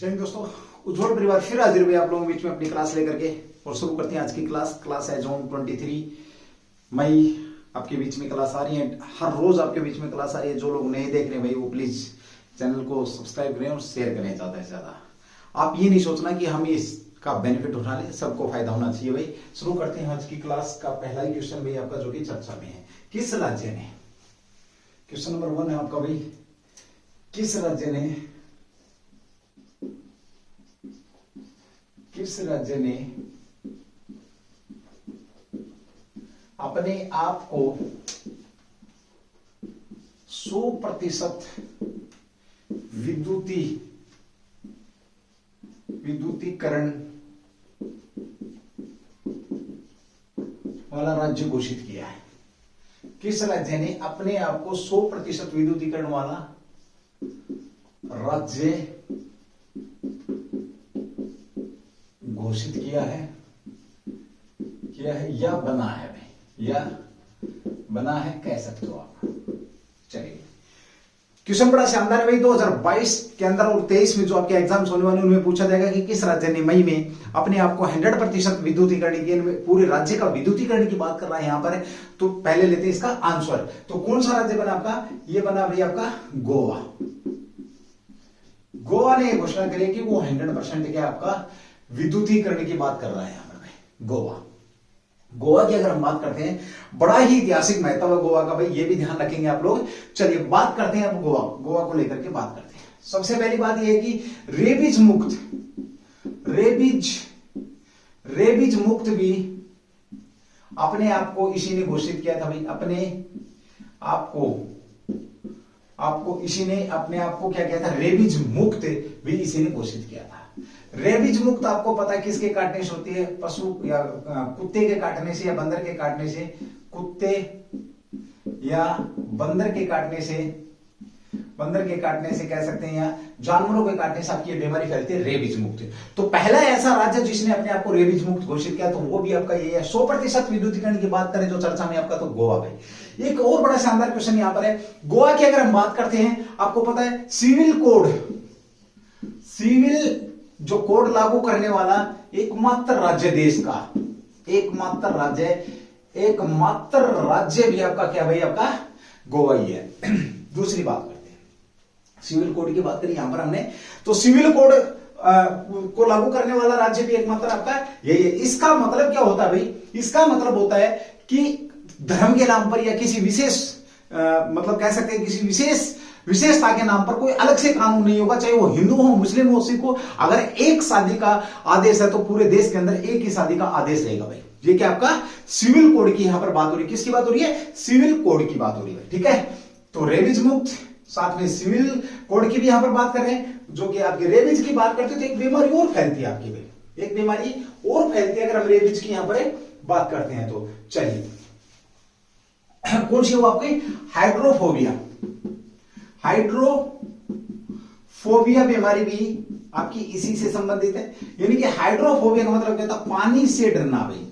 जय हिंद दोस्तों, उज्ज्वल परिवार फिर हाजिर हुए आप लोगों के बीच में अपनी क्लास लेकर के। और शुरू करते हैं आज की क्लास है जून 23 मई। आपके बीच में क्लास आ रही है, हर रोज आपके बीच में क्लास आ रही है। जो लोग नहीं देख रहे भाई वो प्लीज चैनल को सब्सक्राइब करें और शेयर करें ज्यादा से ज्यादा। आप ये नहीं सोचना कि हम इसका बेनिफिट उठा लें, सबको फायदा होना चाहिए भाई। शुरू करते हैं आज की क्लास का पहला ही क्वेश्चन भाई आपका जो कि चर्चा में है। किस राज्य ने, क्वेश्चन नंबर 1 है आपका भाई, किस राज्य ने अपने आप को 100% विद्युतीकरण वाला राज्य घोषित किया है? किस राज्य ने अपने आप को 100% विद्युतीकरण वाला राज्य घोषित किया है या बना है भाई, या बना है कह सकते हो आप। चलिए, क्वेश्चन बड़ा शानदार है भाई। 2022 के अंदर और 23 में जो आपके एग्जाम्स होने वाले उनमें पूछा जाएगा कि किस राज्य ने मई में अपने आप को 100% विद्युतीकरण की, पूरे राज्य का विद्युतीकरण की बात कर रहा है यहां पर। तो पहले लेते हैं इसका आंसर। तो कौन सा राज्य बना आपका? ये बना भाई आपका गोवा। गोवा ने घोषणा करी कि वो 100% क्या आपका विद्युतीकरण की बात कर रहा है यहां पर भाई। गोवा की अगर हम बात करते हैं, बड़ा ही ऐतिहासिक महत्व है गोवा का भाई, ये भी ध्यान रखेंगे आप लोग। चलिए बात करते हैं अब गोवा को लेकर के बात करते हैं। सबसे पहली बात यह है कि रेबीज मुक्त भी अपने आप को इसी ने घोषित किया था भाई। अपने आप को क्या किया था? रेबीज मुक्त भी इसी ने घोषित किया था। रेबीज मुक्त आपको पता है किसके काटने से होती है? पशु या कुत्ते के काटने से या बंदर के काटने से, कुत्ते या बंदर के काटने से कह सकते हैं, या जानवरों के काटने से आपकी बीमारी फैलती है रेबीज मुक्त। तो पहला ऐसा राज्य जिसने अपने आप को रेबीज मुक्त घोषित किया तो वो भी आपका ये है। 100% विद्युतीकरण की बात करें जो चर्चा में आपका, तो गोवा भाई। एक और बड़ा शानदार क्वेश्चन यहां पर है। गोवा की अगर हम बात करते हैं, आपको पता है सिविल जो कोड लागू करने वाला एकमात्र राज्य देश का, एकमात्र राज्य भी आपका क्या भाई? आपका गोवा ही है। दूसरी बात करते हैं, सिविल कोड की बात करें यहां पर हमने, तो सिविल कोड को लागू करने वाला राज्य भी एकमात्र आपका यही है। इसका मतलब क्या होता है भाई? इसका मतलब होता है कि धर्म के नाम पर या किसी विशेष मतलब कह सकते हैं किसी विशेषता के नाम पर कोई अलग से कानून नहीं होगा, चाहे वो हिंदू हो, मुस्लिम हो, सिख हो। अगर एक शादी का आदेश है तो पूरे देश के अंदर एक ही शादी का आदेश रहेगा भाई। ये क्या आपका सिविल कोड की यहां पर बात हो रही है। किसकी बात हो रही है? सिविल कोड की बात हो रही है, ठीक है। तो रेबीज मुक्त, साथ में सिविल कोड की भी यहां पर बात कर रहे हैं। जो कि आपके रेबीज की बात करते हो तो एक बीमारी और फैलती है आपकी भाई, एक बीमारी और फैलती है अगर हम रेबीज की यहां पर बात करते हैं तो। चलिए, कौन सी हो आपकी? हाइड्रोफोबिया बीमारी भी आपकी इसी से संबंधित है। यानी कि हाइड्रोफोबिया का मतलब क्या था? पानी से डरना भाई,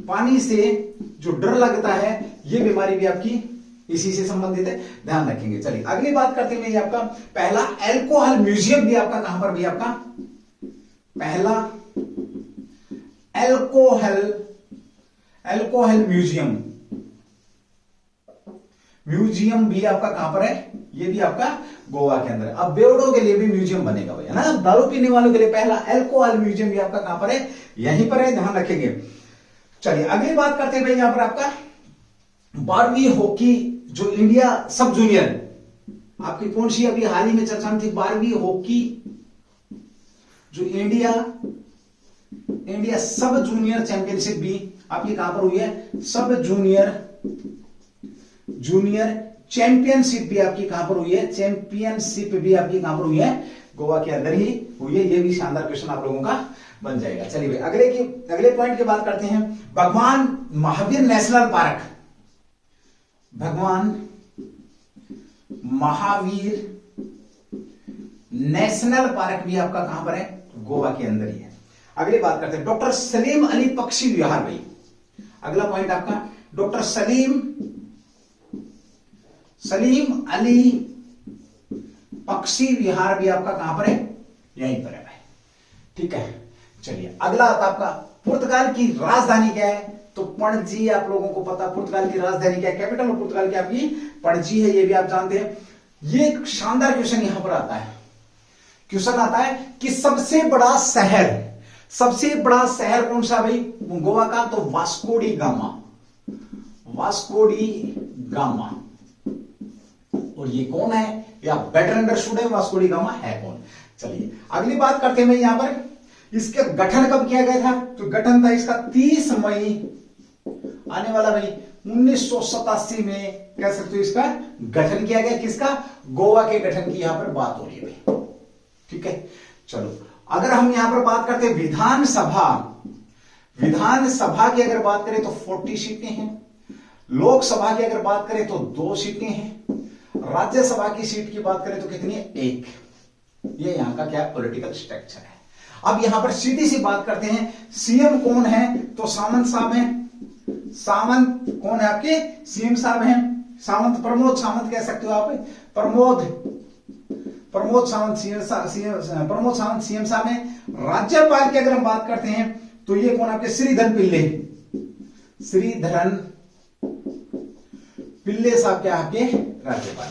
पानी से जो डर लगता है, ये बीमारी भी आपकी इसी से संबंधित है, ध्यान रखेंगे। चलिए अगली बात करते हैं आपका पहला अल्कोहल म्यूजियम भी आपका कहां पर भी? आपका पहला अल्कोहल म्यूजियम भी आपका कहां पर है? ये भी आपका गोवा के अंदर है। अब बेवड़ों के लिए भी म्यूजियम बनेगा भाई, है ना। दारू पीने वालों के लिए पहला अल्कोहल म्यूजियम भी आपका कहां पर है? यहीं पर है, ध्यान रखेंगे। चलिए अगली बात करते हैं भाई यहां पर आपका 12वीं हॉकी जो इंडिया सब जूनियर, आपकी कौन सी अभी हाल ही में चर्चा में थी? 12वीं हॉकी जो इंडिया सब जूनियर चैंपियनशिप भी आपकी कहां पर हुई है? सब जूनियर चैंपियनशिप भी आपकी कहां पर हुई है? चैंपियनशिप भी आपकी कहां पर हुई है? गोवा के अंदर ही हुई है। ये भी शानदार क्वेश्चन आप लोगों का बन जाएगा। चलिए भाई अगले पॉइंट की बात करते हैं। भगवान महावीर नेशनल पार्क, भगवान महावीर नेशनल पार्क भी आपका कहां पर है? गोवा के अंदर ही है। अगली बात करते हैं डॉक्टर सलीम अली पक्षी विहार भाई। अगला पॉइंट आपका डॉक्टर सलीम अली पक्षी विहार भी आपका कहां पर है? यहीं पर है भाई। ठीक है, चलिए अगला आता आपका पुर्तगाल की राजधानी क्या है? तो पणजी, आप लोगों को पता पुर्तगाल की राजधानी क्या है, कैपिटल ऑफ पुर्तगाल की आपकी पणजी है, ये भी आप जानते हैं। ये एक शानदार क्वेश्चन यहां पर आता है, क्वेश्चन आता है कि सबसे बड़ा शहर कौन सा भाई गोवा का? तो Vasco D gamma, Vasco D gamma. और ये कौन है, या बेटर अंडरस्टूड है वास्को डी गामा है कौन। चलिए अगली बात करते हैं यहां पर, इसका गठन कब किया गया था? तो गठन था इसका 30 मई आने वाला भाई 1987 में, कह सकते हो इसका गठन किया गया। किसका? गोवा के गठन की यहां पर बात हो रही है भाई, ठीक है। चलो अगर हम यहां पर बात करते हैं विधानसभा की अगर बात करें तो 40 सीटें हैं, लोकसभा की अगर बात करें तो 2 सीटें हैं, राज्यसभा की सीट की बात करें तो कितनी है? 1। ये यहां का क्या है? पॉलिटिकल स्ट्रक्चर है। अब यहां पर सीधी सी बात करते हैं, सीएम कौन है? तो सामंत साहब हैं। सामंत कौन है आपके? सीएम साहब हैं। सामंत, प्रमोद सावंत कह सकते हो आप, प्रमोद सावंत सीएम साहब हैं। राज्यपाल की अगर हम बात करते हैं तो ये कौन आपके? श्रीधरन पिल्ले साहब क्या आपके राज्यपाल,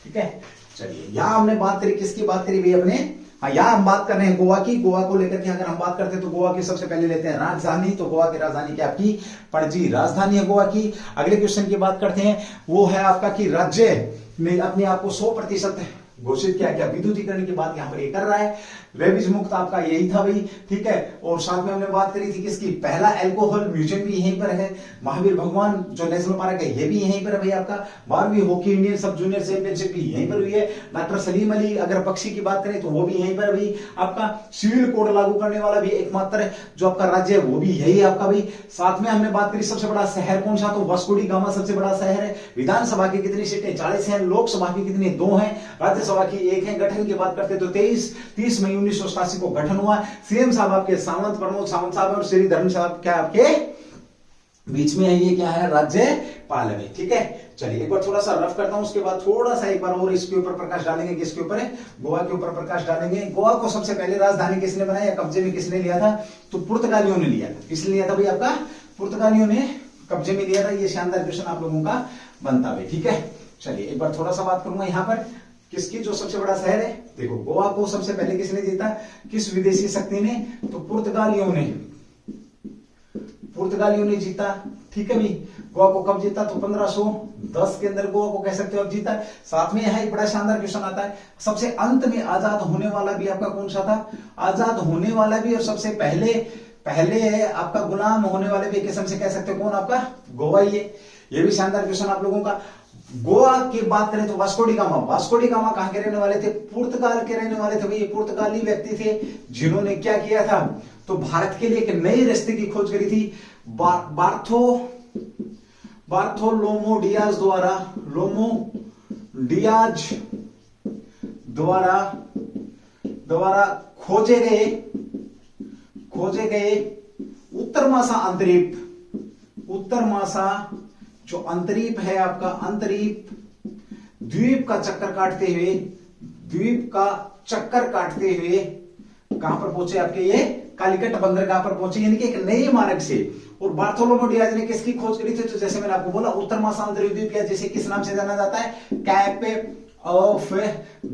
ठीक है। चलिए यहां हमने बात करी, किसकी बात करी भाई अपने? हाँ, यहां हम बात कर रहे हैं गोवा की। गोवा को लेकर के अगर हम बात करते हैं तो गोवा की सबसे पहले लेते हैं राजधानी। तो गोवा की राजधानी क्या आपकी? पणजी राजधानी है गोवा की। अगले क्वेश्चन की बात करते हैं, वो है आपका कि राज्य ने अपने आप को 100% घोषित किया। विद्युतीकरण की बात यहां पर ये कर रहा है। रेबीज मुक्त आपका यही था भाई, ठीक है। और साथ में हमने बात करी थी किसकी? पहला अल्कोहल म्यूजियम भी यहीं पर है। महावीर भगवान जो नेशनल पार्क है ये भी यहीं पर है भाई आपका। 12वीं हॉकी इंडियन सब जूनियर चैंपियनशिप भी यहीं पर हुई है। डॉक्टर सलीम अली अगर बख्शी की बात करें तो वो भी यहीं पर भाई आपका। सिविल कोड लागू करने वाला भी एकमात्र जो आपका राज्य है वो भी यही है आपका भाई। साथ में हमने बात करी सबसे बड़ा शहर कौन सा? तो वास्को डी गामा सबसे बड़ा शहर है। विधानसभा की कितनी सीटें? 40 है। लोकसभा की कितनी? 2 है। राज्यसभा की 1 है। गठन की बात करते तो 30 मई 1987 को गठन हुआ। सीएम साहब आपके सावंत, प्रमोद सावंत साहब और श्रीधरन साहब क्या आपके बीच में है। ये क्या है? राज्यपाल है, ठीक है। चलिए एक बार थोड़ा सा रफ करता हूं, उसके बाद थोड़ा सा एक बार और इसके ऊपर प्रकाश डालेंगे। किसके ऊपर है? गोवा के ऊपर प्रकाश डालेंगे। गोवा को सबसे पहले राजधानी किसने बनाया या कब्जे में किसने लिया था? तो पुर्तगालियों ने लिया था। किसने लिया था भाई आपका? पुर्तगालियों ने कब्जे में लिया था। ये शानदार क्वेश्चन आप लोगों का बनता है, ठीक है। चलिए एक बार थोड़ा सा बात करूंगा यहां पर किसकी जो सबसे बड़ा शहर है। देखो गोवा को सबसे पहले किसने जीता? किस विदेशी शक्ति ने? तो पुर्तगालियों ने जीता, ठीक है भाई। गोवा को कब जीता? तो 1510 के अंदर गोवा को कह सकते हो अब जीता। साथ में यहां एक बड़ा शानदार क्वेश्चन आता है, सबसे अंत में आजाद होने वाला भी आपका कौन सा था? आजाद होने वाला भी और सबसे पहले आपका गुलाम होने वाले भी किस्म से कह सकते हो कौन? आपका गोवा ही है। ये भी शानदार क्वेश्चन आप लोगों का। गोवा की बात करें तो वास्को डी गामा कहां के रहने वाले थे? पुर्तगाल के रहने वाले थे भाई। ये पुर्तगाली व्यक्ति थे जिन्होंने क्या किया था? तो भारत के लिए एक नए रास्ते की खोज करी थी। बार्थोलोमो डियाज द्वारा खोजे गए उत्तर मासा जो अंतरीप है आपका, अंतरीप द्वीप का चक्कर काटते हुए कहां पर पहुंचे आपके? ये कालिकट बंदरगाह पर पहुंचे, यानी कि एक नए मार्ग से। और बार्थोलोमो डियाज ने किसकी खोज करी थी? तो जैसे मैंने आपको बोला उत्तर महासागरीय द्वीप, या जिसे किस नाम से जाना जाता है? कैप ऑफ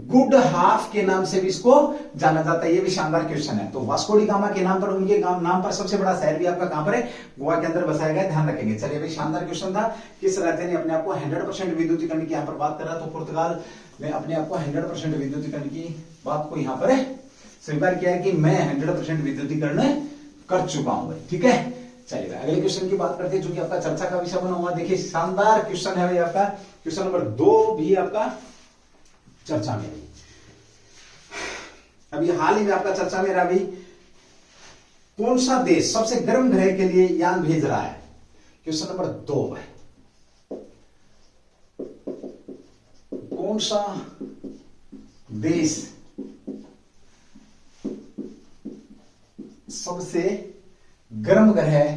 गुड हाफ के नाम से भी इसको जाना जाता है। ये भी शानदार क्वेश्चन है। तो वास्को डी गामा के नाम पर, उनके नाम पर सबसे बड़ा शहर भी आपका कहां पर है? गोवा के अंदर बसाया गया, ध्यान रखेंगे। चलिए भाई शानदार क्वेश्चन था। किस राज्य ने अपने आप को 100% विद्युतीकरण की यहां पर बात कर रहा? तो पुर्तगाल ने अपने आप को 100% विद्युतीकरण की बात को यहां पर स्वीकार किया है कि मैं 100% विद्युतीकरण कर चुका हूं भाई, ठीक है। चलिए अगले क्वेश्चन की बात करते हैं जो कि आपका चर्चा का विषय बना हुआ। देखिए शानदार क्वेश्चन है भाई आपका, क्वेश्चन नंबर 2 भी आपका चर्चा में। अभी हाल ही में आपका चर्चा में रहा भाई, कौन सा देश सबसे गर्म ग्रह के लिए यान भेज रहा है? क्वेश्चन नंबर 2 है, कौन सा देश सबसे गर्म ग्रह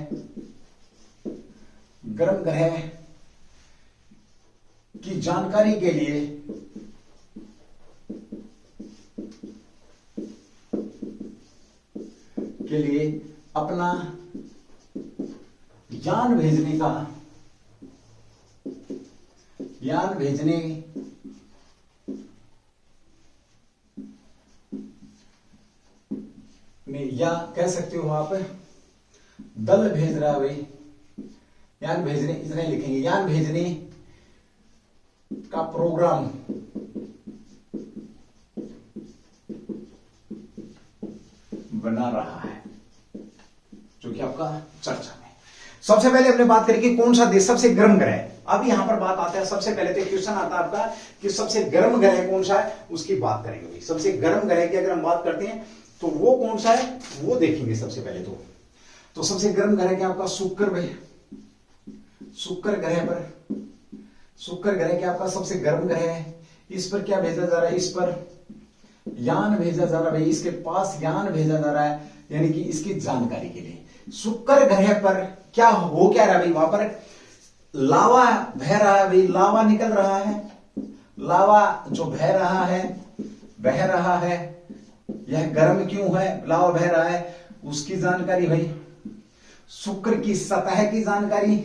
की जानकारी के लिए के लिए अपना यान भेजने में, या कह सकते हो आप दल भेज रहा है भाई, यान भेजने, इतना ही लिखेंगे, यान भेजने का प्रोग्राम बना रहा है, जो कि आपका चर्चा में। सबसे पहले हमने बात करी कि कौन सा देश सबसे गर्म ग्रह है। अब यहां पर बात आता है, सबसे पहले तो क्वेश्चन आता है आपका कि सबसे गर्म ग्रह कौन सा है, उसकी बात करेंगे भाई। सबसे गर्म ग्रह की अगर हम बात करते हैं तो वो कौन सा है वो देखेंगे सबसे पहले तो सबसे गर्म ग्रह क्या आपका शुक्र भाई। शुक्र ग्रह क्या आपका सबसे गर्म ग्रह है। इस पर क्या भेजा जा रहा है, इस पर यान भेजा जा रहा है भाई, इसके पास यान भेजा जा रहा है, यानी कि इसकी जानकारी के लिए। शुक्र ग्रह पर क्या हो क्या रहा है भाई, वहां पर लावा बह रहा है भाई, लावा निकल रहा है, लावा जो बह रहा है, यह गर्म क्यों है, लावा बह रहा है, उसकी जानकारी भाई। शुक्र की सतह की जानकारी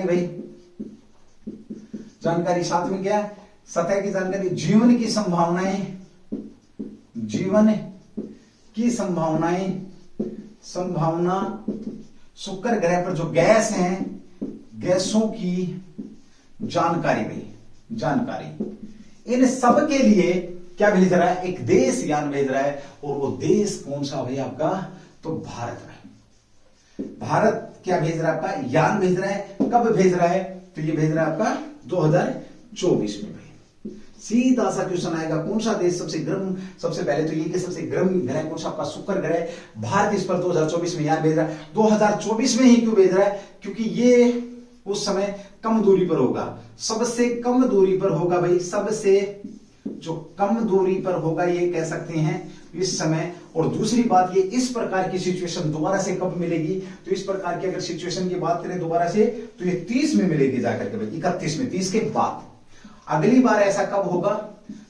भाई, जानकारी साथ में क्या है, सतह की जानकारी। जीवन की संभावना शुक्र ग्रह पर जो गैस हैं, गैसों की जानकारी भाई, इन सब के लिए क्या भेज रहा है, एक देश यान भेज रहा है। और वो देश कौन सा भाई आपका, तो भारत है। भारत क्या भेज रहा है आपका, यान भेज रहा है। कब भेज रहा है, तो ये भेज रहा है आपका 2024 में भाई। सीधा सा क्वेश्चन आएगा, कौन सा देश सबसे गर्म, सबसे पहले तो ये कि सबसे गर्म ग्रह कौन सा आपका शुक्र ग्रह। भारत इस पर 2024 में यान भेज रहा है। 2024 में ही क्यों भेज रहा है, क्योंकि ये उस समय कम दूरी पर होगा, सबसे कम दूरी पर होगा भाई, सबसे जो कम दूरी पर होगा ये कह सकते हैं इस समय। और दूसरी बात, ये इस प्रकार की सिचुएशन दोबारा से कब मिलेगी, तो इस प्रकार की अगर सिचुएशन की बात करें दोबारा से, तो ये 30 में मिलेगी जाकर के भाई, 31 में, 30 के बाद। अगली बार ऐसा कब होगा,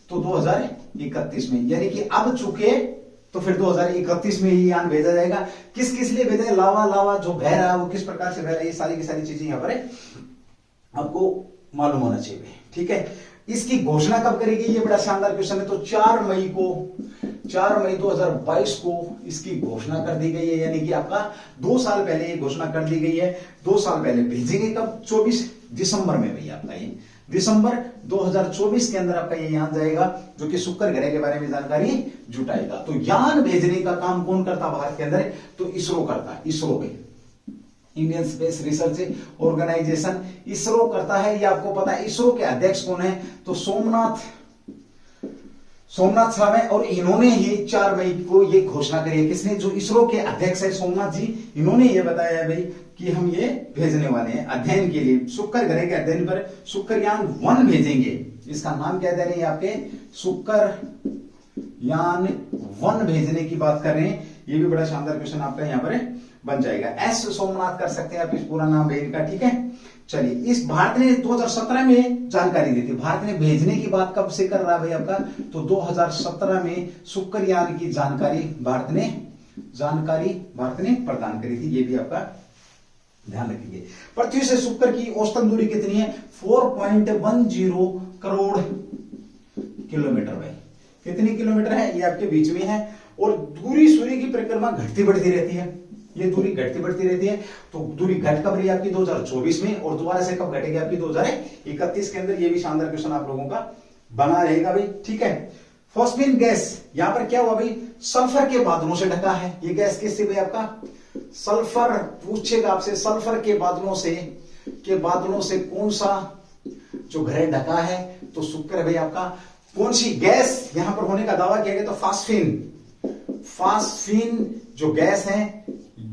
तो 2031 में, यानी कि अब चुके तो फिर 2031 में ही यान भेजा जाएगा। किस किस लिए भेजा है, लावा जो बह रहा है वो किस प्रकार से बह रहा है, ये सारी की सारी चीजें यहां पर आपको मालूम होना चाहिए, ठीक है। इसकी घोषणा कब करेगी, ये बड़ा शानदार क्वेश्चन है। तो 4 मई 2022 को इसकी घोषणा कर दी गई है, यानी कि आपका 2 साल पहले ये घोषणा कर दी गई है। 2 साल पहले भेजेंगे कब, 24 दिसंबर में भैया आपका ये दिसंबर 2024 के अंदर आपका ये यान जाएगा, जो कि शुक्र ग्रह के बारे में जानकारी जुटाएगा। तो यान भेजने का काम कौन करता भारत के अंदर, तो इसरो करता है। इसरो में Indian space research organisation ISRO करता है, ये आपको पता है। इसरो के अध्यक्ष कौन है, तो सोमनाथ साहब है। और इन्होंने ही 4 मई को ये घोषणा करी है। किसने, जो इसरो के अध्यक्ष है सोमनाथ जी, इन्होंने ये बताया है भाई कि हम ये भेजने वाले हैं अध्ययन के लिए, शुक्र ग्रह के अध्ययन पर शुक्रयान 1 भेजेंगे। इसका नाम क्या दे रहे हैं आपके, शुक्रयान 1 भेजने की बात कर रहे हैं। ये भी बड़ा शानदार क्वेश्चन आपका यहाँ पर बन जाएगा। एस सोमनाथ कर सकते हैं आप इस पूरा नाम भेजने का, ठीक है। चलिए, इस भारत ने 2017 में जानकारी दी थी। भारत ने भेजने की बात कब से कर रहा है भाई आपका, तो 2017 में शुक्रयान की जानकारी भारत ने प्रदान करी थी। ये भी आपका ध्यान रखिए। पृथ्वी से शुक्र की औसतन दूरी कितनी है, 4.10 करोड़ किलोमीटर भाई। कितनी किलोमीटर है, ये आपके बीच में है। और दूरी सूर्य की परिक्रमा घटती बढ़ती रहती है, ये दूरी घटती बढ़ती रहती है। तो दूरी घट कब रही है आपकी, 2024 में, और दोबारा से कब घटेगी आपकी, 2031 के अंदर। ये भी शानदार क्वेश्चन आप लोगों का बना रहेगा भाई, ठीक है। फॉस्फीन गैस, यहां पर क्या हुआ भाई, सल्फर के बादलों से ढका है। ये गैस किससे भाई आपका, सल्फर पूछेगा आपसे, सल्फर के बादलों से कौन सा जो ग्रह ढका है, तो शुक्र है भाई आपका। कौन सी गैस यहां पर होने का दावा किया गया, तो फास्फीन जो गैस है,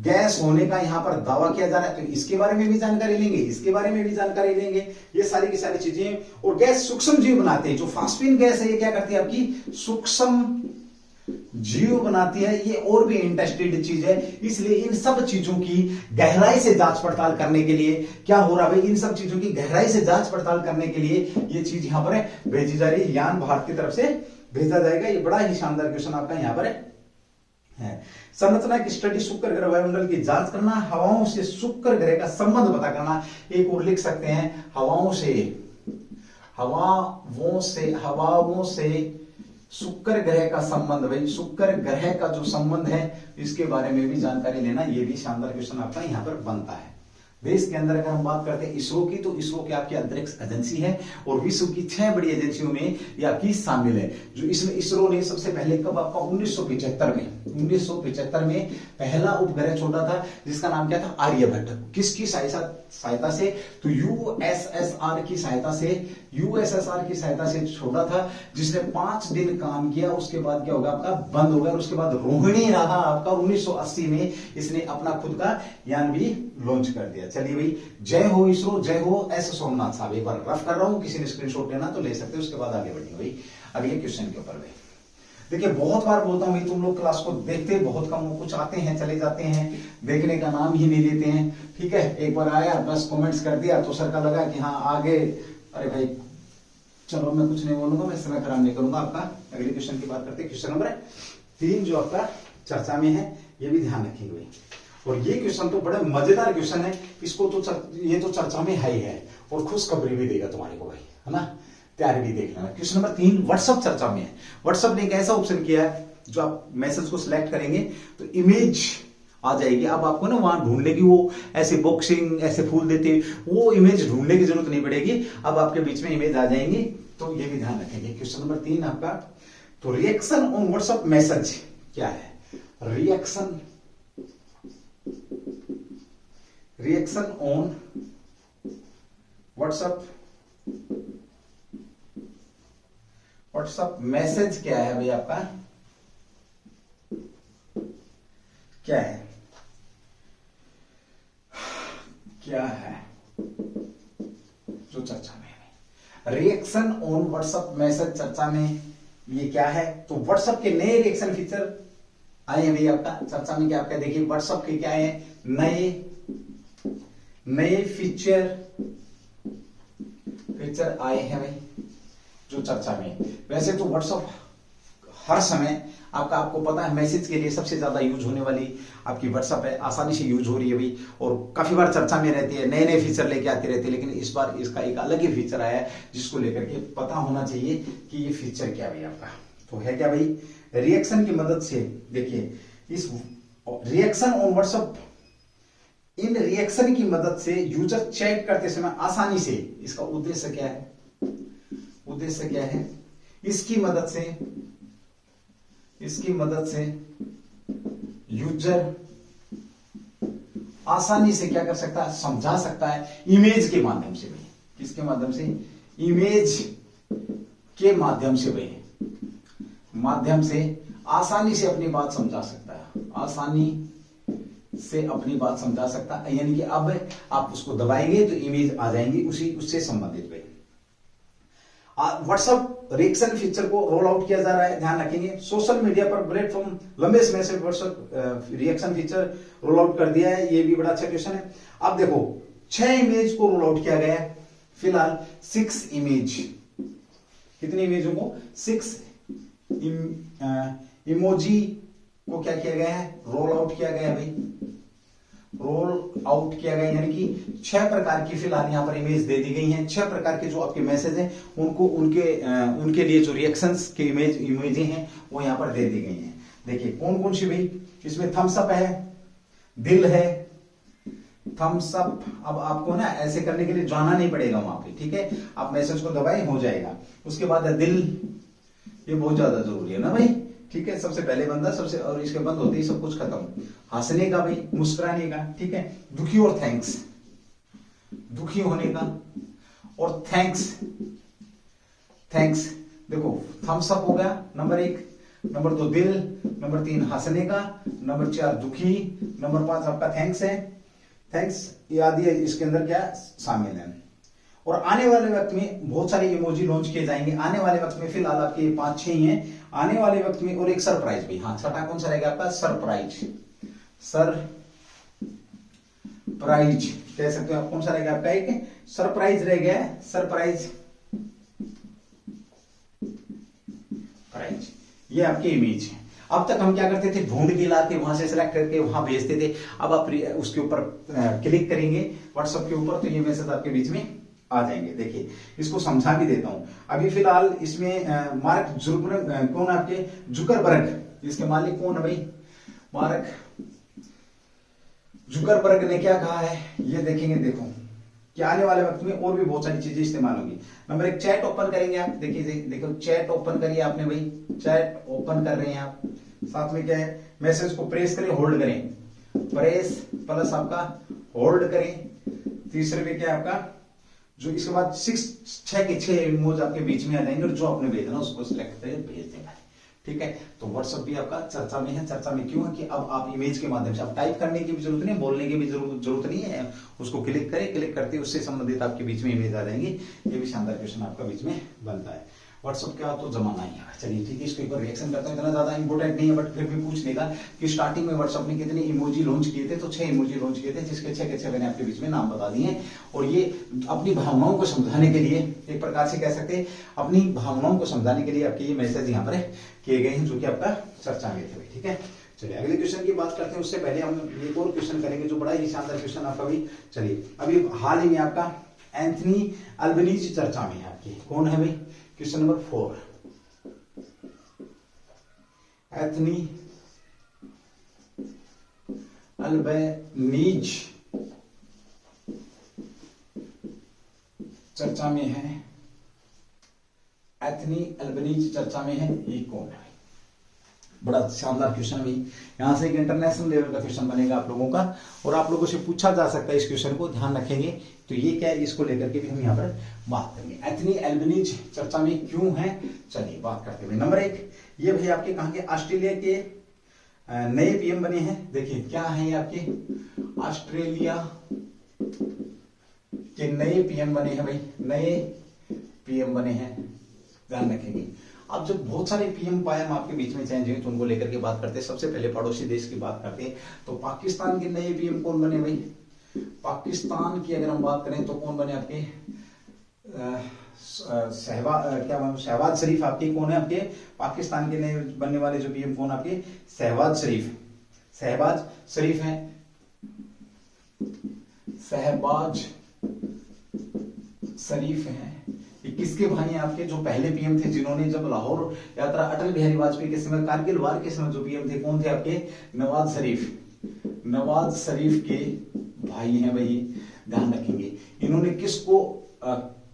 गैस होने का यहां पर दावा किया जा रहा है। तो इसके बारे में भी जानकारी लेंगे, ये सारी की सारी चीजें। और गैस सूक्ष्म जीव बनाते हैं। जो फास्फीन गैस है ये क्या करती है आपकी, सूक्ष्म जीव बनाती है। ये और भी इंटरेस्टेड चीज है, इसलिए इन सब चीजों की गहराई से जांच पड़ताल करने के लिए क्या हो रहा है, इन सब चीजों की गहराई से जांच पड़ताल करने के लिए ये चीज यहां पर भेजी जा रही है, यान भारत की तरफ से भेजा जाएगा। ये बड़ा ही शानदार क्वेश्चन आपका यहाँ पर है। संरचना की स्टडी, शुक्र ग्रह वायुमंडल की जांच करना, हवाओं से शुक्र ग्रह का संबंध पता करना। एक और लिख सकते हैं, हवाओं से शुक्र ग्रह का संबंध। भाई शुक्र ग्रह का जो संबंध है इसके बारे में भी जानकारी लेना। ये भी शानदार क्वेश्चन आपका यहाँ पर बनता है। देश के अंदर अगर हम बात करते हैं इसरो की, तो इसरो की आपकी अंतरिक्ष एजेंसी है और विश्व की 6 बड़ी एजेंसियों में ये आपकी शामिल है। जो इसमें इसरो ने सबसे पहले कब आपका 1975 में पहला उपग्रह छोड़ा था, जिसका नाम क्या था, आर्यभट्ट। किसकी सहायता से, तो यूएसएसआर की सहायता से छोड़ा था, जिसने 5 दिन काम किया। उसके बाद क्या होगा आपका, बंद हो गया। और उसके बाद रोहिणी रहा आपका 1980 में इसने अपना खुद का यान भी लॉन्च कर दिया। चलिए भाई, जय हो इसरो, जय हो एस सोमनाथ साहब। एक बार रफ कर रहा हूं, किसी ने स्क्रीनशॉट लेना तो ले सकते हो। उसके बाद आगे बढ़ेंगे भाई अगले क्वेश्चन के ऊपर। भाई देखिए, बहुत बार बोलता हूं भाई, तुम लोग क्लास को देखते बहुत कम हो, कुछ आते हैं चले जाते हैं, देखने का नाम ही नहीं लेते हैं। ठीक है, एक बार आया बस कमेंट्स कर दिया तो सर का लगा कि हाँ आगे, अरे भाई चलो मैं कुछ नहीं बोलूंगा, मैं समय खराब नहीं करूंगा आपका। अगले क्वेश्चन की बात करते हैं। क्वेश्चन नंबर 3 जो आपका चर्चा में है, ये भी ध्यान रखेंगे भाई। और ये क्वेश्चन तो बड़ा मजेदार क्वेश्चन है, इसको तो ये तो चर्चा में है ही है, और खुशखबरी भी देगा तुम्हारे को भाई, है ना, तैयारी भी देख लेना। क्वेश्चन नंबर 3 व्हाट्सएप चर्चा में है। व्हाट्सएप ने एक ऐसा ऑप्शन किया है, जो आप मैसेज को सिलेक्ट करेंगे तो इमेज आ जाएगी। अब आपको ना वहां ढूंढने की, वो ऐसे बॉक्सिंग ऐसे फूल देते, वो इमेज ढूंढने की जरूरत नहीं पड़ेगी। अब आपके बीच में इमेज आ जाएंगी, तो ये भी ध्यान रखेंगे। क्वेश्चन नंबर 3 आपका, तो रिएक्शन ऑन व्हाट्सएप मैसेज क्या है, रिएक्शन ऑन व्हाट्सएप मैसेज क्या है भाई आपका, क्या है जो चर्चा में है। रिएक्शन ऑन व्हाट्सएप मैसेज चर्चा में ये क्या है, तो व्हाट्सएप के नए रिएक्शन फीचर आए हैं भाई आपका चर्चा में। क्या आपका देखिए, व्हाट्सएप के क्या है, नए फीचर आए हैं भाई जो चर्चा में। वैसे तो व्हाट्सएप हर समय आपको पता है मैसेज के लिए सबसे ज्यादा यूज होने वाली आपकी व्हाट्सएप है, आसानी से यूज हो रही है भाई, और काफी बार चर्चा में रहती है, नए नए फीचर लेके आती रहती है। लेकिन इस बार इसका एक अलग ही फीचर आया है, जिसको लेकर के पता होना चाहिए कि ये फीचर क्या भाई आपका। तो है क्या भाई, रिएक्शन की मदद से, देखिए इस reaction on WhatsApp, in reaction की मदद से यूजर चैट करते समय आसानी से, इसका उद्देश्य क्या है, इसकी मदद से यूजर आसानी से क्या कर सकता है, समझा सकता है इमेज के माध्यम से भाई। किसके माध्यम से, इमेज के माध्यम से भाई, आसानी से अपनी बात समझा सकता है, यानी कि अब आप उसको दबाएंगे तो इमेज आ जाएंगी उससे संबंधित भाई। व्हाट्सएप रिएक्शन फीचर को रोल आउट किया जा रहा है, ध्यान रखेंगे। सोशल मीडिया पर प्लेटफॉर्म लंबे समय से WhatsApp reaction feature roll out कर दिया है, ये भी बड़ा अच्छा क्वेश्चन है। अब देखो 6 इमेज को रोल आउट किया गया है, फिलहाल 6 इमेज, कितनी इमेजों को, 6 इमोजी को क्या किया गया है, रोल आउट किया गया है भाई, यानी कि 6 प्रकार की फिलहाल यहां पर इमेज दे दी गई हैं। 6 प्रकार के जो आपके मैसेज हैं उनको उनके लिए जो रिएक्शंस के इमेजें हैं वो यहां पर दे दी गई हैं। देखिए कौन कौन सी भाई, इसमें थम्स अप है, दिल है, थम्स अप। अब आपको ना ऐसे करने के लिए जाना नहीं पड़ेगा वहां पे, ठीक है, आप मैसेज को दबाएं हो जाएगा। उसके बाद है दिल, ये बहुत ज्यादा जरूरी है ना भाई, ठीक है, सबसे पहले बंदा सबसे, और इसके बंद होते ही सब कुछ खत्म। हंसने का भाई, मुस्कुराने का, ठीक है, दुखी और थैंक्स, दुखी होने का और थैंक्स। देखो थम्स अप हो गया नंबर 1, नंबर 2 दिल, नंबर 3 हंसने का, नंबर 4 दुखी, नंबर 5 आपका थैंक्स है, थैंक्स याद है इसके अंदर क्या शामिल है। और आने वाले वक्त में बहुत सारे इमोजी लॉन्च किए जाएंगे आने वाले वक्त में, फिलहाल आपके 5-6 ही हैं आने वाले वक्त में। और एक सरप्राइज भी, हाँ छठा कौन सा रहेगा आपका, सरप्राइज कह सकते हो आप, कौन सा रहेगा आपका, एक सरप्राइज रह गया, सरप्राइज ये आपकी इमेज है। अब तक हम क्या करते थे, ढूंढ के लाके वहां से सिलेक्ट करके वहां भेजते थे। अब आप उसके ऊपर क्लिक करेंगे व्हाट्सएप के ऊपर, तो ये मैसेज आपके बीच में आ जाएंगे। देखिए इसको समझा भी देता हूं। अभी फिलहाल इसमें मार्क जुकरबर्ग कौन, आपके जुकरबर्ग, इसके मालिक कौन है भाई, मार्क जुकरबर्ग ने क्या कहा है ये देखेंगे। देखो कि आने वाले वक्त में और भी बहुत सारी चीजें इस्तेमाल होंगी। नंबर एक, चैट ओपन करेंगे आप। देखिए देखो चैट ओपन करिए आपने भाई, चैट ओपन कर रहे हैं आप। साथ में क्या है, मैसेज को प्रेस करें, होल्ड करें, प्रेस प्लस आपका होल्ड करें। तीसरे पे क्या है आपका, जो इसके बाद 6 के 6 इमोज आपके बीच में आ जाएंगे और जो आपने भेजना उसको सिलेक्ट करके भेज देना है। ठीक है, तो व्हाट्सएप भी आपका चर्चा में है। चर्चा में क्यों है कि अब आप इमेज के माध्यम से, अब टाइप करने की भी जरूरत नहीं, बोलने की भी जरूरत नहीं है। उसको क्लिक करें, क्लिक करते उससे संबंधित आपके बीच में इमेज आ जाएंगी। ये भी शानदार क्वेश्चन आपका बीच में बनता है। व्हाट्सएप का तो जमाना ही है। चलिए ठीक है, इसके ऊपर रिएक्शन करता हूं, इतना ज्यादा इंपोर्टेंट नहीं है, बट फिर भी पूछ लेगा कि स्टार्टिंग में व्हाट्सएप ने कितने इमोजी लॉन्च किए थे, तो 6 इमोजी लॉन्च किए थे, जिसके 6 के 6 मैंने आपके बीच में नाम बता दिए। और ये अपनी भावनाओं को समझाने के लिए, एक प्रकार से कह सकते हैं अपनी भावनाओं को समझाने के लिए आपके ये मैसेज यहाँ पर किए गए हैं, जो कि आपका चर्चा में थे। ठीक है, चलिए अगले क्वेश्चन की बात करते हैं। उससे पहले हम एक और क्वेश्चन करेंगे जो बड़ा ही शानदार क्वेश्चन आपका भी। चलिए अभी हाल ही में आपका एंथनी अल्बनीज चर्चा में है आपकी। कौन है भाई, क्वेश्चन नंबर 4, एंथनी अल्बनीज चर्चा में है। एंथनी अल्बनीज चर्चा में है, ये कौन है? बड़ा शानदार क्वेश्चन भी, यहां से एक इंटरनेशनल लेवल का क्वेश्चन बनेगा आप लोगों का, और आप लोगों से पूछा जा सकता है इस क्वेश्चन को, ध्यान रखेंगे। तो ये क्या है, इसको लेकर के भी हम यहाँ पर बात करेंगे। एंथनी अल्बनीज चर्चा में क्यों है, चलिए बात करते हैं। नंबर 1, ये भाई आपके कहां के, ऑस्ट्रेलिया के नए पीएम बने हैं। देखिए क्या है ये आपके ऑस्ट्रेलिया के नए पीएम बने हैं भाई, नए पीएम बने हैं, ध्यान रखेंगे। अब जब बहुत सारे पीएम पायम आपके बीच में चेंज हुए तो उनको लेकर के बात करते हैं। सबसे पहले पड़ोसी देश की बात करते हैं, तो पाकिस्तान के नए पीएम कौन बने भाई, पाकिस्तान की अगर हम बात करें तो कौन बने आपके, शहबाज शरीफ आपके कौन है, आपके पाकिस्तान के नए बनने वाले जो पीएम कौन आपके, शहबाज शरीफ हैं। शहबाज शरीफ हैं। किसके भाई हैं आपके, जो पहले पीएम थे जिन्होंने जब लाहौर यात्रा अटल बिहारी वाजपेयी के समय, कारगिल वार के समय जो पीएम थे, कौन थे आपके, नवाज शरीफ के भाई हैं भाई, ध्यान रखेंगे। इन्होंने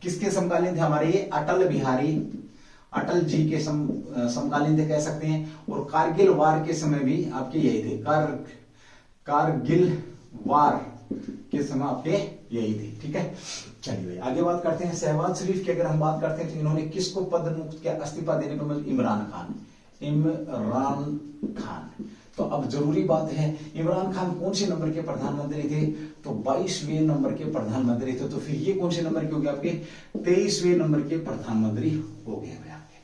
किसके समकालीन थे, हमारे ये अटल जी के समकालीन थे कह सकते हैं। और कारगिल वार के समय भी आपके यही थे, कारगिल वार के समय आपके यही थे। ठीक है, चलिए भाई आगे बात करते हैं। शहबाज शरीफ की अगर हम बात करते हैं तो इन्होंने किसको पद मुक्त किया, इस्तीफा देने पर, इमरान खान। तो अब जरूरी बात है, इमरान खान कौन से नंबर के प्रधानमंत्री थे, तो 22वें नंबर के प्रधानमंत्री थे। तो फिर ये कौन से नंबर के हो गए आपके, 23वें नंबर के प्रधानमंत्री हो गए आपके।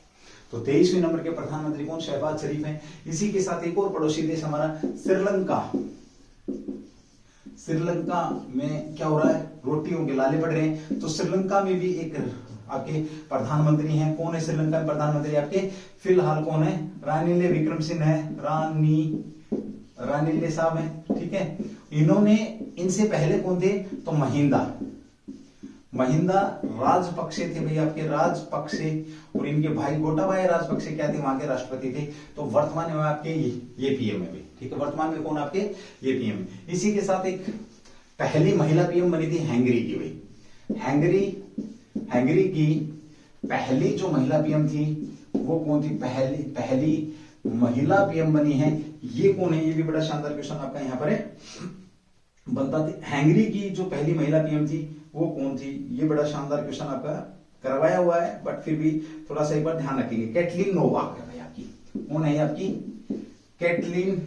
तो 23वें नंबर के प्रधानमंत्री कौन, शहबाज शरीफ हैं। इसी के साथ एक और पड़ोसी देश हमारा श्रीलंका में क्या हो रहा है, रोटियों के लाले पड़ रहे हैं। तो श्रीलंका में भी एक आपके प्रधानमंत्री हैं। कौन है श्रीलंका में प्रधानमंत्री आपके, फिलहाल कौन है, रानिल विक्रमसिंघे है, रानिल साहब हैं। ठीक है, इन्होंने, इनसे पहले कौन थे, तो महिंदा राजपक्षे थे भाई आपके, राजपक्षे। और इनके भाई गोटाबाया राजपक्षे क्या थे, वहां के राष्ट्रपति थे। तो वर्तमान में आपके ये पीएम है भाई। ठीक है, वर्तमान में कौन आपके, ये पीएम। इसी के साथ एक पहली महिला पीएम बनी थी हैंगरी की भाई, हैंगरी की पहली जो महिला पीएम थी वो कौन थी, पहली महिला पीएम बनी है, ये कौन है। ये भी बड़ा शानदार क्वेश्चन आपका यहाँ पर बनता थी। हैंगरी की जो पहली महिला पीएम थी वो कौन थी, ये बड़ा शानदार क्वेश्चन आपका करवाया हुआ है, बट फिर भी थोड़ा सा एक बार ध्यान रखेंगे। कैटलिन नोवाक है भाई आपकी, कौन है आपकी, कैटलिन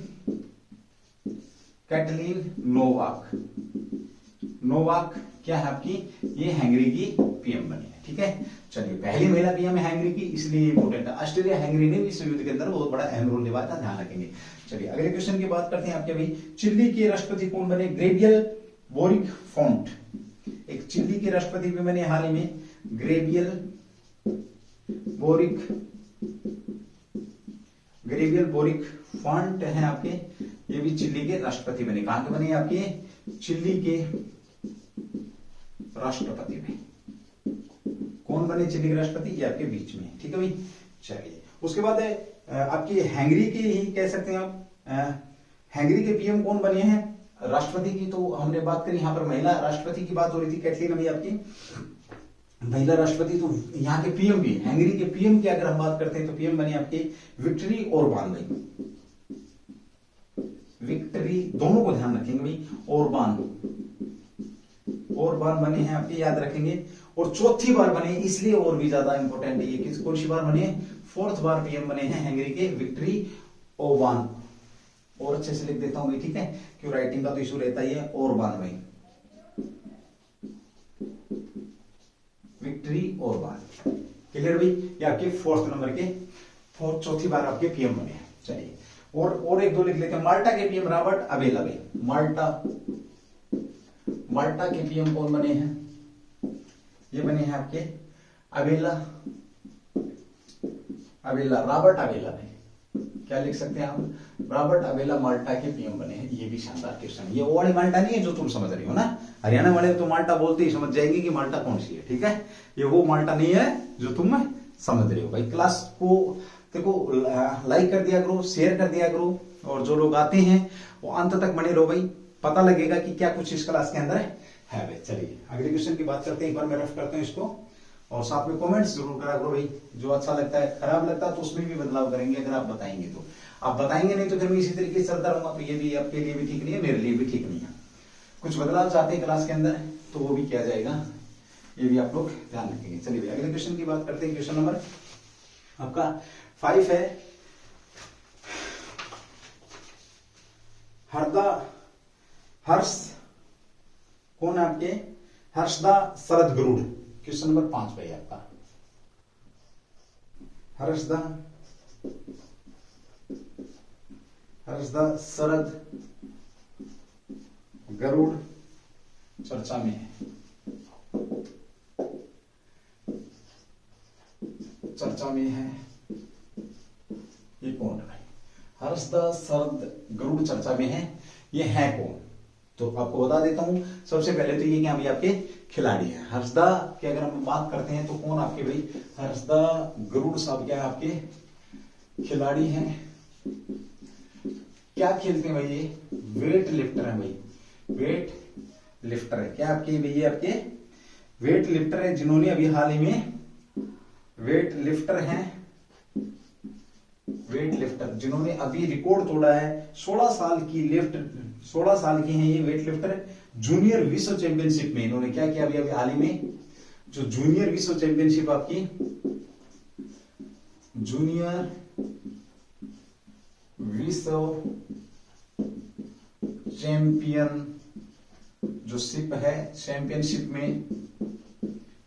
नोवाक क्या है आपकी, ये हैंगरी की पीएम बनी है। ठीक है, चलिए पहली महिला पीएम है हैंगरी की, इसलिए इंपोर्टेंट है। ऑस्ट्रेलिया हैंगरी ने विश्व युद्ध के अंदर बहुत बड़ा अहम रोल निभाया था, ध्यान रखेंगे। चलिए अगले क्वेश्चन की बात करते हैं आपके भाई, चिली के राष्ट्रपति कौन बने, ग्रेबियल बोरिक फोंट। एक चिली के राष्ट्रपति भी बने हाल ही में, Gabriel boric Gabriel boric font है आपके, ये भी चिली के राष्ट्रपति बने। कहां के बने आपके? चिली के राष्ट्रपति में। कौन बने चिली के राष्ट्रपति? ये आपके बीच में। ठीक है भाई, चलिए उसके बाद आपकी हंगरी के ही कह सकते हैं आप। हंगरी के पीएम कौन बने हैं? राष्ट्रपति की तो हमने बात करी, यहाँ पर महिला राष्ट्रपति की बात हो रही थी, कैटरीना भाई आपकी महिला राष्ट्रपति। तो यहाँ के पीएम भी, हंगरी के पीएम की अगर हम बात करते हैं तो पीएम बने आपके विक्टरी ओरबान भाई। विक्टरी, दोनों को ध्यान रखेंगे भाई। ओरबान बने हैं आपके, याद रखेंगे। और चौथी बार बने, इसलिए और भी ज्यादा इंपॉर्टेंट है ये, कौन सी बार बने? फोर्थ बार पीएम बने हैं हंगरी के विक्टरी ओरबान। और अच्छे से लिख देता हूं भाई, ठीक है, क्यों राइटिंग का तो इशू रहता ही है। ओरबान भाई, विक्टरी ओरबान, क्लियर भाई। ये आपके फोर्थ नंबर के, चौथी बार आपके पीएम बने हैं। चलिए और एक दो लिख लेते हैं। माल्टा के पीएम रॉबर्ट अबेला भाई। माल्टा के पीएम कौन बने हैं? ये बने हैं आपके अबेला, रॉबर्ट अबेला भाई। क्या लिख सकते हैं आप? रॉबर्ट अबेला माल्टा के पीएम बने हैं। ये भी शानदार क्वेश्चन। ये वो वाली माल्टा नहीं है जो तुम समझ रही हो ना, हरियाणा वाले तो माल्टा बोलते ही समझ जाएंगे कि माल्टा कौन सी है। ठीक है, ये वो माल्टा नहीं है जो तुम समझ रहे हो भाई। क्लास को देखो, लाइक कर दिया करो, शेयर कर दिया करो, और जो लोग आते हैं वो अंत तक बने रहो भाई, पता लगेगा कि क्या कुछ इस क्लास के अंदर है भाई। चलिए अगले क्वेश्चन की बात करते हैं। एक बार मैं रफ करता हूँ इसको, और साथ में कमेंट्स जरूर करा करो भाई। जो अच्छा लगता है, खराब लगता है तो उसमें भी बदलाव करेंगे अगर आप बताएंगे तो। आप बताएंगे नहीं तो फिर मैं इसी तरीके से चलता रहूंगा, तो ये भी आपके लिए भी ठीक नहीं है, मेरे लिए भी ठीक नहीं है। कुछ बदलाव चाहते हैं क्लास के अंदर तो वो भी किया जाएगा, ये भी आप लोग ध्यान रखेंगे। चलिए अगले क्वेश्चन की बात करते हैं। क्वेश्चन नंबर आपका 5 है। हर्ष कौन है आपके? हर्षदा शरद गरुड़। क्वेश्चन नंबर 5 भाई आपका। हर्षदा शरद गरुड़ चर्चा में है। ये कौन है भाई? हर्षदा शरद गरुड़ चर्चा में है, ये है कौन? तो आपको बता देता हूं। सबसे पहले तो ये क्या भाई आपके खिलाड़ी है। हर्षदा की अगर हम बात करते हैं तो कौन आपके भाई? हर्षदा गरुड़ साहब क्या है आपके खिलाड़ी हैं। क्या खेलते हैं भाई? ये वेट लिफ्टर है भाई, वेट लिफ्टर है। क्या आपके भैया आपके वेट लिफ्टर है, जिन्होंने अभी हाल ही में वेट लिफ्टर जिन्होंने अभी रिकॉर्ड तोड़ा है। 16 साल की हैं ये वेट लिफ्टर। जूनियर विश्व चैंपियनशिप में इन्होंने क्या किया अभी हाल ही में? जो जूनियर विश्व चैंपियनशिप आपकी, जूनियर विश्व चैंपियन जो शिप है, चैंपियनशिप में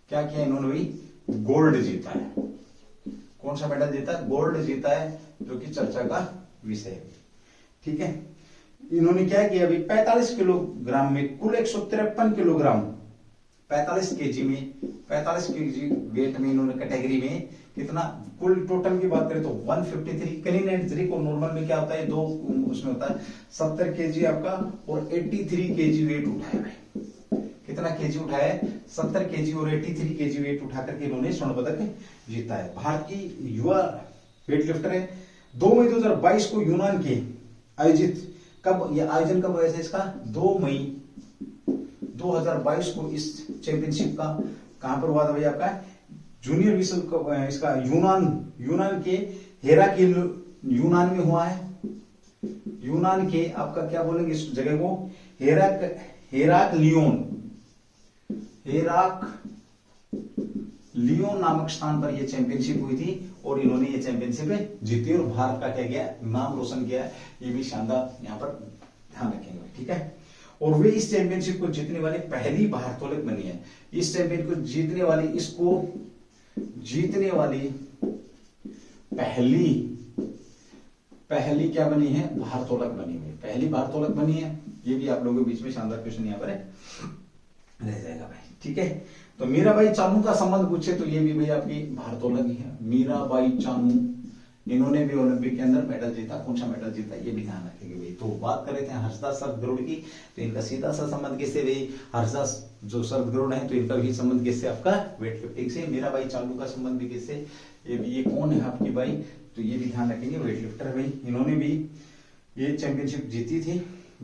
क्या किया इन्होंने भाई? गोल्ड जीता है। कौन सा मेडल जीता है? गोल्ड जीता है, जो कि चर्चा का विषय है। ठीक है, इन्होंने क्या किया अभी? 45 किलोग्राम में, कुल 153 किलोग्राम, 45 केजी में, 45 केजी वेट में इन्होंने कैटेगरी में कितना, कुल टोटल की बात करें तो 153। क्लीन एंड जरिक और नॉर्मल में क्या होता है? दो उसमें होता है 70 केजी आपका, और 83 केजी वेट उठाया भाई। कितना केजी उठाया है? 70 केजी और 83 केजी वेट उठा करके इन्होंने स्वर्ण पदक जीता है। भारत की युवा वेट लिफ्टर है। 2 मई 2022 को यूनान के आयोजित, कब यह आयोजन कब हुआ था इसका? 2 मई 2022 को इस चैंपियनशिप का कहां पर हुआ था भाई आपका? जूनियर विश्व इसका यूनान के हेराक्लियन, यूनान में हुआ है। यूनान के आपका क्या बोलेंगे इस जगह को? हेराक्लियन नामक स्थान पर यह चैंपियनशिप हुई थी, और इन्होंने ये चैंपियनशिप जीती और भारत का क्या किया? नाम रोशन किया है। ये भी शानदार यहाँ पर ध्यान रखेंगे, ठीक है। और वे इस चैंपियनशिप को जीतने वाली पहली भारोत्तोलक बनी है। इस चैंपियन को जीतने वाली, इसको जीतने वाली पहली क्या बनी है? भारोत्तोलक बनी हुई, पहली भारोत्तोलक बनी है। ये भी आप लोगों के बीच में शानदार क्वेश्चन यहाँ पर रह जाएगा भाई, ठीक है। तो मीराबाई चानू का संबंध पूछे तो ये भी भाई आपकी भारोत्तोलक ही है। मीराबाई चानू इन्होंने भी ओलंपिक के अंदर मेडल जीता। कौन सा मेडल जीता ये भी ध्यान रखेंगे भाई। तो बात कर रहे थे हर्षदास शरद गरुड़ की, तो इनका सीधा सा संबंध किससे भाई, हर्षदास जो शरद गरुड़ है तो इनका भी संबंध किससे, आपका वेट लिफ्टिंग से। मेरा भाई चालू का संबंध भी किससे, ये कौन है आपकी भाई, तो ये भी ध्यान रखेंगे वेट लिफ्टर भाई। इन्होंने भी ये चैंपियनशिप जीती थी,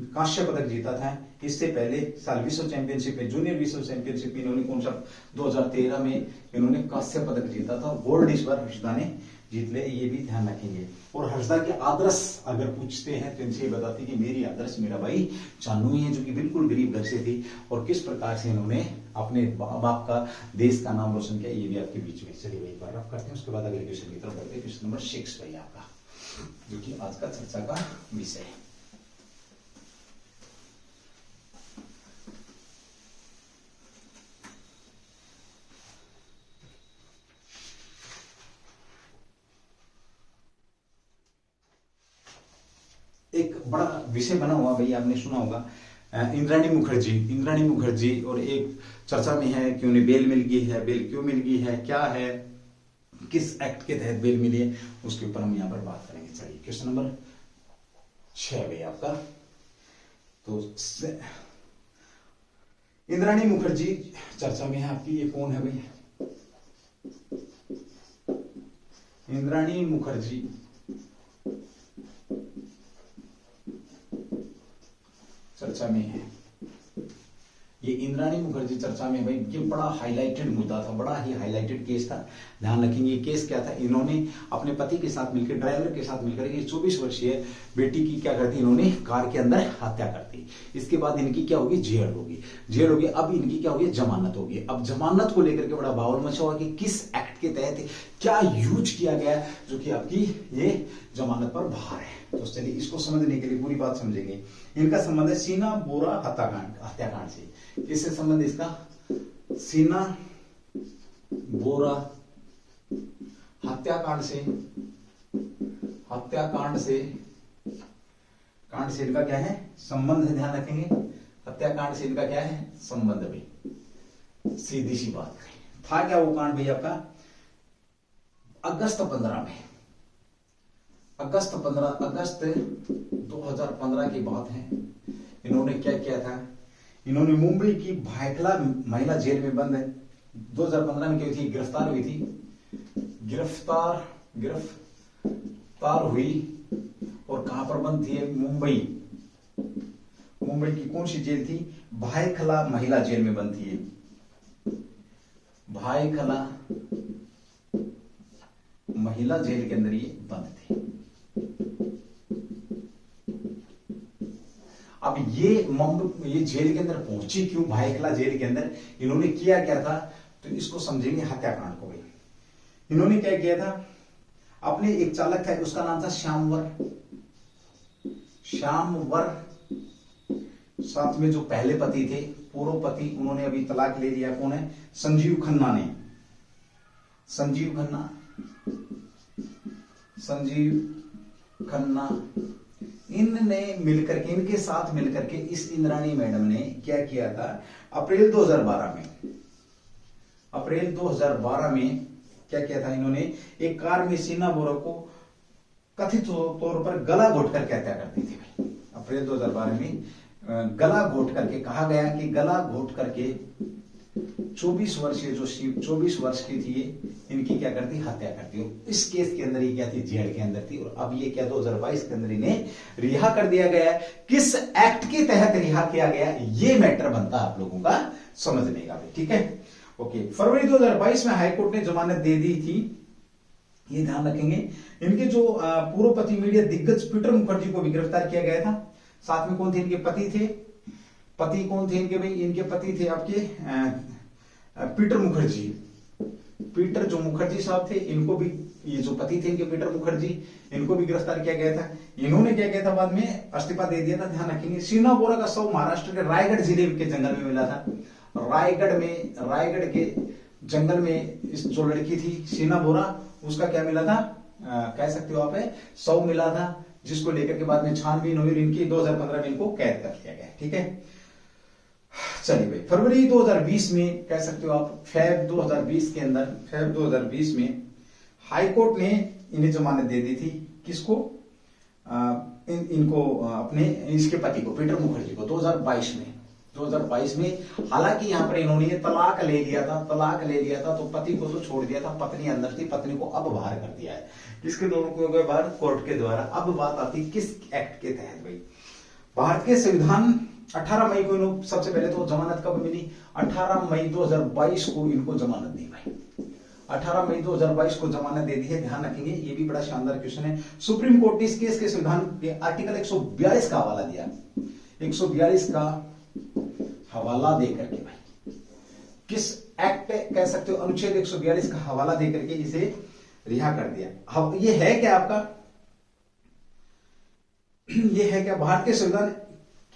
कांस्य पदक जीता था। इससे पहले साल विश्व चैंपियनशिप में, जूनियर विश्व चैंपियनशिप में इन्होंने कौन सा 2013 में इन्होंने कांस्य पदक जीता था। गोल्ड इस बार हर्षदा ने जीत ले, ये भी ध्यान रखेंगे। और हर्षदा के आदर्श अगर पूछते हैं तो इनसे बताती कि मेरी आदर्श मेरा भाई चानू ही है, जो कि बिल्कुल गरीब घर से थी और किस प्रकार से इन्होंने अपने बाप का देश का नाम रोशन किया, ये भी आपके बीच में। चलिए भाई बार करते हैं, उसके बाद अगले क्वेश्चन की तरफ बढ़ते हैं। क्वेश्चन नंबर 6 भाई आपका, जो कि आज का चर्चा का विषय है। एक बड़ा विषय बना हुआ भाई, आपने सुना होगा इंद्राणी मुखर्जी और एक चर्चा में है कि उन्हें बेल मिल गई है। बेल क्यों मिल गई है, क्या है, किस एक्ट के तहत बेल मिली है, उसके ऊपर हम यहाँ पर बात करेंगे। चलिए क्वेश्चन नंबर 6 भाई आपका। तो इंद्राणी मुखर्जी चर्चा में है आपकी, ये कौन है भाई, इंद्राणी मुखर्जी चर्चा में है। ये इंद्राणी मुखर्जी चर्चा में भाई, ये बड़ा हाईलाइटेड मुद्दा था, बड़ा ही हाईलाइटेड केस था। ध्यान रखेंगे ये केस क्या था, इन्होंने अपने पति के साथ मिलकर, ड्राइवर के साथ मिलकर, ये 24 वर्षीय बेटी की क्या करती, इन्होंने कार के अंदर हत्या कर दी। इसके बाद इनकी क्या होगी, जेल होगी। अब इनकी क्या होगी, जमानत होगी। अब जमानत को लेकर के बड़ा बावल मचा हुआ कि किस एक्ट के तहत क्या यूज किया गया, जो कि आपकी ये जमानत पर बाहर है। तो चलिए इसको समझने के लिए पूरी बात समझेंगे। इनका संबंध है सीना बोरा हत्याकांड से। किससे संबंध इसका, सीना बोरा हत्याकांड से इनका क्या है, संबंध है। ध्यान रखेंगे हत्याकांड से इनका क्या है, संबंध भाई। सीधी सी बात करें, था क्या वो कांड भाई आपका, अगस्त 2015 की बात है। इन्होंने क्या किया था, इन्होंने मुंबई की भायखला महिला जेल में बंद है। 2015 में क्या हुई थी, गिरफ्तार हुई और कहां पर बंद थी, मुंबई की कौन सी जेल थी, भायखला महिला जेल में बंद थी। भायखला महिला जेल के अंदर ये बंद थी। अब ये जेल के अंदर पहुंची क्यों, भायखला जेल के अंदर, इन्होंने किया क्या था, तो इसको समझेंगे हत्याकांड को भाई। इन्होंने क्या किया था, अपने एक चालक था, उसका नाम था श्यामवर, साथ में जो पहले पति थे, पूर्व पति, उन्होंने अभी तलाक ले लिया। कौन है, संजीव खन्ना। इनने मिलकर के, इनके साथ मिलकर के इस इंद्राणी मैडम ने क्या किया था, अप्रैल 2012 में क्या किया था, इन्होंने एक कार में सीना बोरा को कथित तौर पर गला घोट करके हत्या कर दी थी भाई। अप्रैल 2012 में गला घोट करके, कहा गया कि गला घोट करके 24 वर्ष की थी, इनकी क्या करती, हत्या करती। इस केस के अंदर ये क्या थी, जेल के अंदर थी। और अब ये क्या 2022 के अंदर इन्हें रिहा कर दिया गया है। किस एक्ट के तहत रिहा किया गया, ये मैटर बनता है आप लोगों का समझने का, ठीक है। ओके, फरवरी 2022 में हाईकोर्ट ने जमानत दे दी थी, ये ध्यान रखेंगे। इनके जो पूर्व पति मीडिया दिग्गज पीटर मुखर्जी को भी गिरफ्तार किया गया था। साथ में कौन थे, इनके पति थे, पति कौन थे इनके भाई, इनके पति थे आपके पीटर जो मुखर्जी साहब थे, इनको भी, ये जो पति थे इनके पीटर मुखर्जी, इनको भी गिरफ्तार किया गया था। इन्होंने क्या किया था, बाद में इस्तीफा दे दिया था। ध्यान रखेंगे, सीना बोरा का शव महाराष्ट्र के रायगढ़ जिले के जंगल में मिला था। रायगढ़ के जंगल में इस जो लड़की थी सीना बोरा, उसका क्या मिला था, कह सकते हो आप, शव मिला था, जिसको लेकर के बाद में छानबीन हुई, इनकी 2015 में इनको कैद कर लिया गया, ठीक है। चलिए भाई, फरवरी 2020 में कह सकते हो आप, फेब 2020 में हाई कोर्ट ने इन्हें जमानत दे दी थी। किसको? इनको अपने इसके पति को, पीटर मुखर्जी को 2022 में हालांकि यहाँ पर इन्होंने तलाक ले लिया था तो पति को तो छोड़ दिया था, पत्नी अंदर थी, पत्नी को अब बाहर कर दिया है। किसके दोनों को बाहर? कोर्ट के द्वारा। अब बात आती किस एक्ट के तहत भाई? भारत के संविधान 18 मई को इनको सबसे पहले तो जमानत कब मिली? 18 मई 2022 को इनको जमानत दी भाई। 18 मई 2022 को जमानत दे दी है। ध्यान रखेंगे, ये भी बड़ा शानदार क्वेश्चन है। सुप्रीम कोर्ट ने इस केस के संविधान के आर्टिकल 142 का हवाला दिया, 142 का हवाला देकर के भाई, किस एक्ट कह सकते हो? अनुच्छेद 142 का हवाला देकर के इसे रिहा कर दिया। ये है क्या आपका? ये है क्या? भारत के संविधान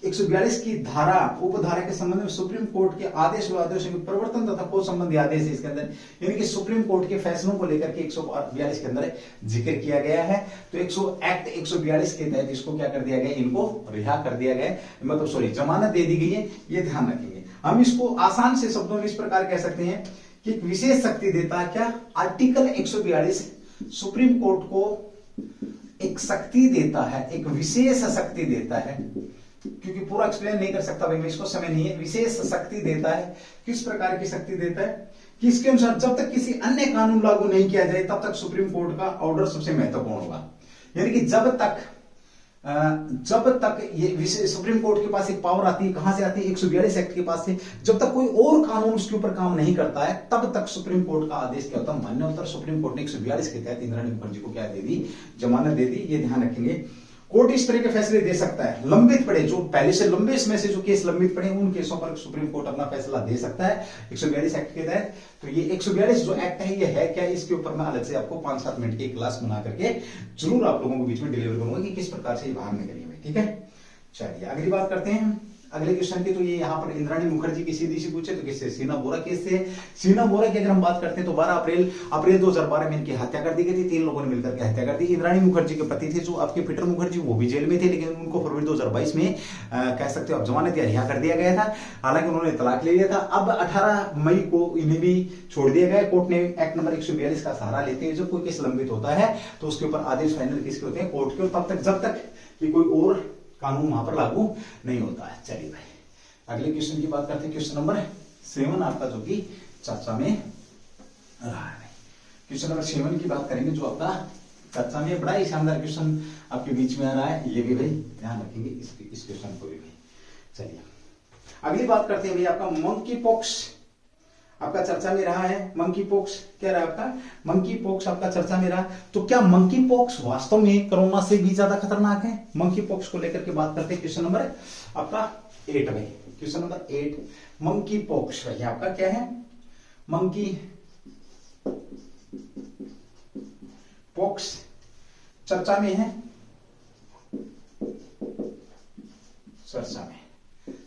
142 की धारा उपधारा के संबंध में सुप्रीम कोर्ट के आदेश व आदेशों के प्रवर्तन तथा को संबंधी आदेश है इसके अंदर, यानी कि सुप्रीम कोर्ट के फैसलों को लेकर के 142 के अंदर जिक्र किया गया है। तो एक्ट 142 के तहत इसको क्या कर दिया गया? इनको रिहा कर दिया गया, मतलब सॉरी जमानत दे दी गई है। ये ध्यान रखेंगे। हम इसको आसान से शब्दों में इस प्रकार कह सकते हैं कि विशेष शक्ति देता है क्या? आर्टिकल 142 सुप्रीम कोर्ट को एक शक्ति देता है, एक विशेष शक्ति देता है, क्योंकि पूरा एक्सप्लेन नहीं कर सकता भाई मैं, इसको समय नहीं है। विशेष शक्ति देता है। किस प्रकार की शक्ति देता है? कि इसके अनुसार जब तक किसी अन्य कानून लागू नहीं किया जाए तब तक सुप्रीम कोर्ट का ऑर्डर सबसे महत्वपूर्ण होगा। यानी कि जब तक ये सुप्रीम कोर्ट के पास एक पावर आती है, कहां से आती है? 142 एक्ट के पास से। जब तक कोई और कानून उसके ऊपर काम नहीं करता है तब तक सुप्रीम कोर्ट का आदेश क्या होता है? मान्य होता है। सुप्रीम कोर्ट ने 142 के तहत इंदिरा मुखर्जी को क्या दे दी? जमानत दे दी। ये ध्यान रखेंगे। कोर्ट इस तरह के फैसले दे सकता है, लंबित पड़े, जो पहले से लंबे समय से जो केस लंबित पड़े उन केसों पर सुप्रीम कोर्ट अपना फैसला दे सकता है 142 एक्ट के तहत। तो ये 142 जो एक्ट है ये है क्या? इसके ऊपर मैं अलग से आपको 5-7 मिनट की क्लास बना करके जरूर आप लोगों के बीच में डिलीवर करूंगा कि किस प्रकार से ये बाहर निकली है। ठीक है, चलिए अगली बात करते हैं अगले क्वेश्चन की। तो ये यहाँ पर इंद्राणी मुखर्जी की सीधी सी पूछे तो किससे? सीना बोरा केस से। सीना बोरा की अगर हम बात करते हैं तो 12 अप्रैल 2012 में इनकी हत्या कर दी गई थी। 3 लोगों ने मिलकर के हत्या कर दी। इंद्राणी मुखर्जी के पति थे जो आपके पीटर मुखर्जी, वो भी जेल में थे, लेकिन उनको फरवरी 2022 में कह सकते हो जमानत या रिहा कर दिया गया था। हालांकि उन्होंने तलाक ले लिया था। अब 18 मई को इन्हें भी छोड़ दिया गया। कोर्ट ने एक्ट नंबर 142 का सहारा लेते हुए जब कोई केस लंबित होता है तो उसके ऊपर आदेश फाइनल किसके होते हैं? कोर्ट के। तब तक जब तक कि कोई और कानून वहां पर लागू नहीं होता है। चलिए भाई अगले क्वेश्चन की बात करते हैं। क्वेश्चन नंबर 7 आपका जो कि चर्चा में रहा है। क्वेश्चन नंबर 7 की बात करेंगे जो आपका चर्चा में बड़ा ही शानदार क्वेश्चन आपके बीच में आ रहा है। ये भी भाई ध्यान रखेंगे इस क्वेश्चन को भी भाई। चलिए अगली बात करते हैं भाई आपका मंकी पॉक्स आपका चर्चा में रहा है। मंकी पॉक्स क्या रहा आपका? मंकी पॉक्स आपका चर्चा में रहा। तो क्या मंकी पॉक्स वास्तव में कोरोना से भी ज्यादा खतरनाक है? मंकी पॉक्स को लेकर के बात करते हैं। क्वेश्चन नंबर आपका 8 भाई। क्वेश्चन नंबर 8 मंकी पॉक्स भाई आपका क्या है? मंकी पॉक्स चर्चा में है। चर्चा में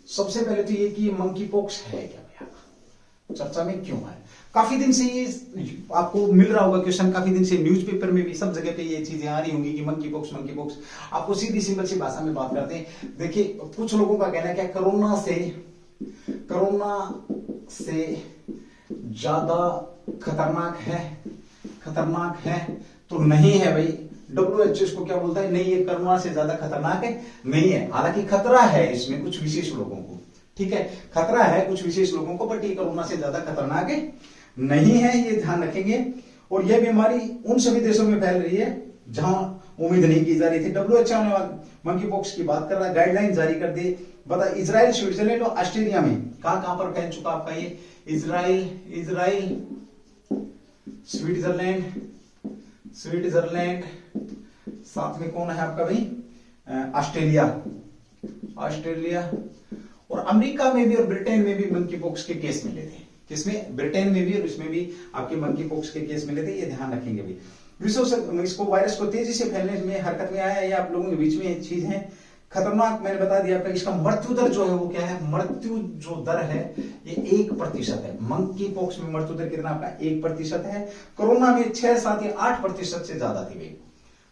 सबसे पहले तो ये कि मंकी पॉक्स है क्या भाई आपका? चर्चा में क्यों है? काफी दिन से ये आपको मिल रहा होगा क्वेश्चन, काफी दिन से न्यूज़पेपर में भी सब जगह पे ये चीजें आ रही होंगी कि मंकी पॉक्स। आपको सीधी सिंपल सी भाषा में बात करते हैं। देखिए कुछ लोगों का कहना है कि कोरोना से ज्यादा खतरनाक है तो नहीं है भाई। WHO इसको क्या बोलता है? नहीं, ये कोरोना से ज्यादा खतरनाक है नहीं है। हालांकि खतरा है इसमें कुछ विशेष लोगों को, ठीक है, खतरा है कुछ विशेष लोगों को, बट ये कोरोना से ज्यादा खतरनाक नहीं है। ये ध्यान रखेंगे। और यह बीमारी उन सभी देशों में फैल रही है जहां उम्मीद नहीं की जा रही थी। WHO ने मंकी पॉक्स की बात कर रहा है, गाइडलाइन जारी कर दी। बता इजराइल, स्विट्जरलैंड और ऑस्ट्रेलिया में कहां पर फैल चुका आपका ये? इजराइल, स्विट्जरलैंड, साथ में कौन है आपका भाई? ऑस्ट्रेलिया और अमेरिका में भी और ब्रिटेन में भी मंकी पॉक्स के केस मिले थे। किसमें? ब्रिटेन में भी और इसमें भी आपके मंकी पॉक्स के केस मिले थे। ये ध्यान रखेंगे भाई। विश्व से इसको वायरस को तेजी से फैलने में हरकत में आया है। ये आप लोगों के बीच में एक चीज है। खतरनाक मैंने बता दिया आपका। इसका मृत्यु दर जो है वो क्या है? मृत्यु जो दर है ये 1% है। मंकी पॉक्स में मृत्यु दर कितना आपका? 1% है। कोरोना में 6, 7 या 8% से ज्यादा थी भाई।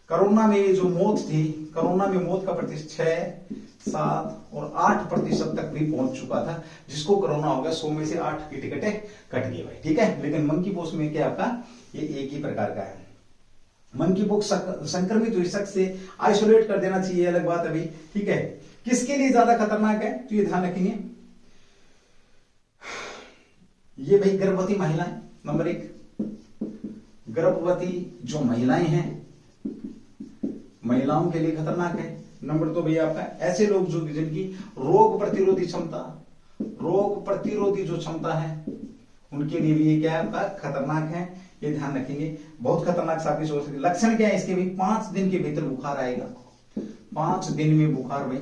कोरोना में जो मौत थी, कोरोना में मौत का प्रतिशत 6, 7 और 8% तक भी पहुंच चुका था। जिसको कोरोना हो गया 100 में से 8 की टिकटें कट गई भाई, ठीक है। लेकिन मंकी पॉक्स में क्या आपका? ये एक ही प्रकार का है। मंकी पॉक्स संक्रमित हुई शख्स से आइसोलेट कर देना चाहिए, अलग बात है भाई, ठीक है। किसके लिए ज्यादा खतरनाक है तो ये ध्यान रखेंगे, ये भाई गर्भवती महिलाएं, नंबर 1, गर्भवती जो महिलाएं हैं, महिलाओं के लिए खतरनाक है। नंबर 2 भैया आपका ऐसे लोग जो जिनकी रोग प्रतिरोधी जो क्षमता है, उनके लिए भी ये क्या है आपका खतरनाक है, ये ध्यान रखेंगे, बहुत खतरनाक साबित हो सकती है। लक्षण क्या है इसके भी, 5 दिन के भीतर बुखार आएगा, 5 दिन में बुखार भाई,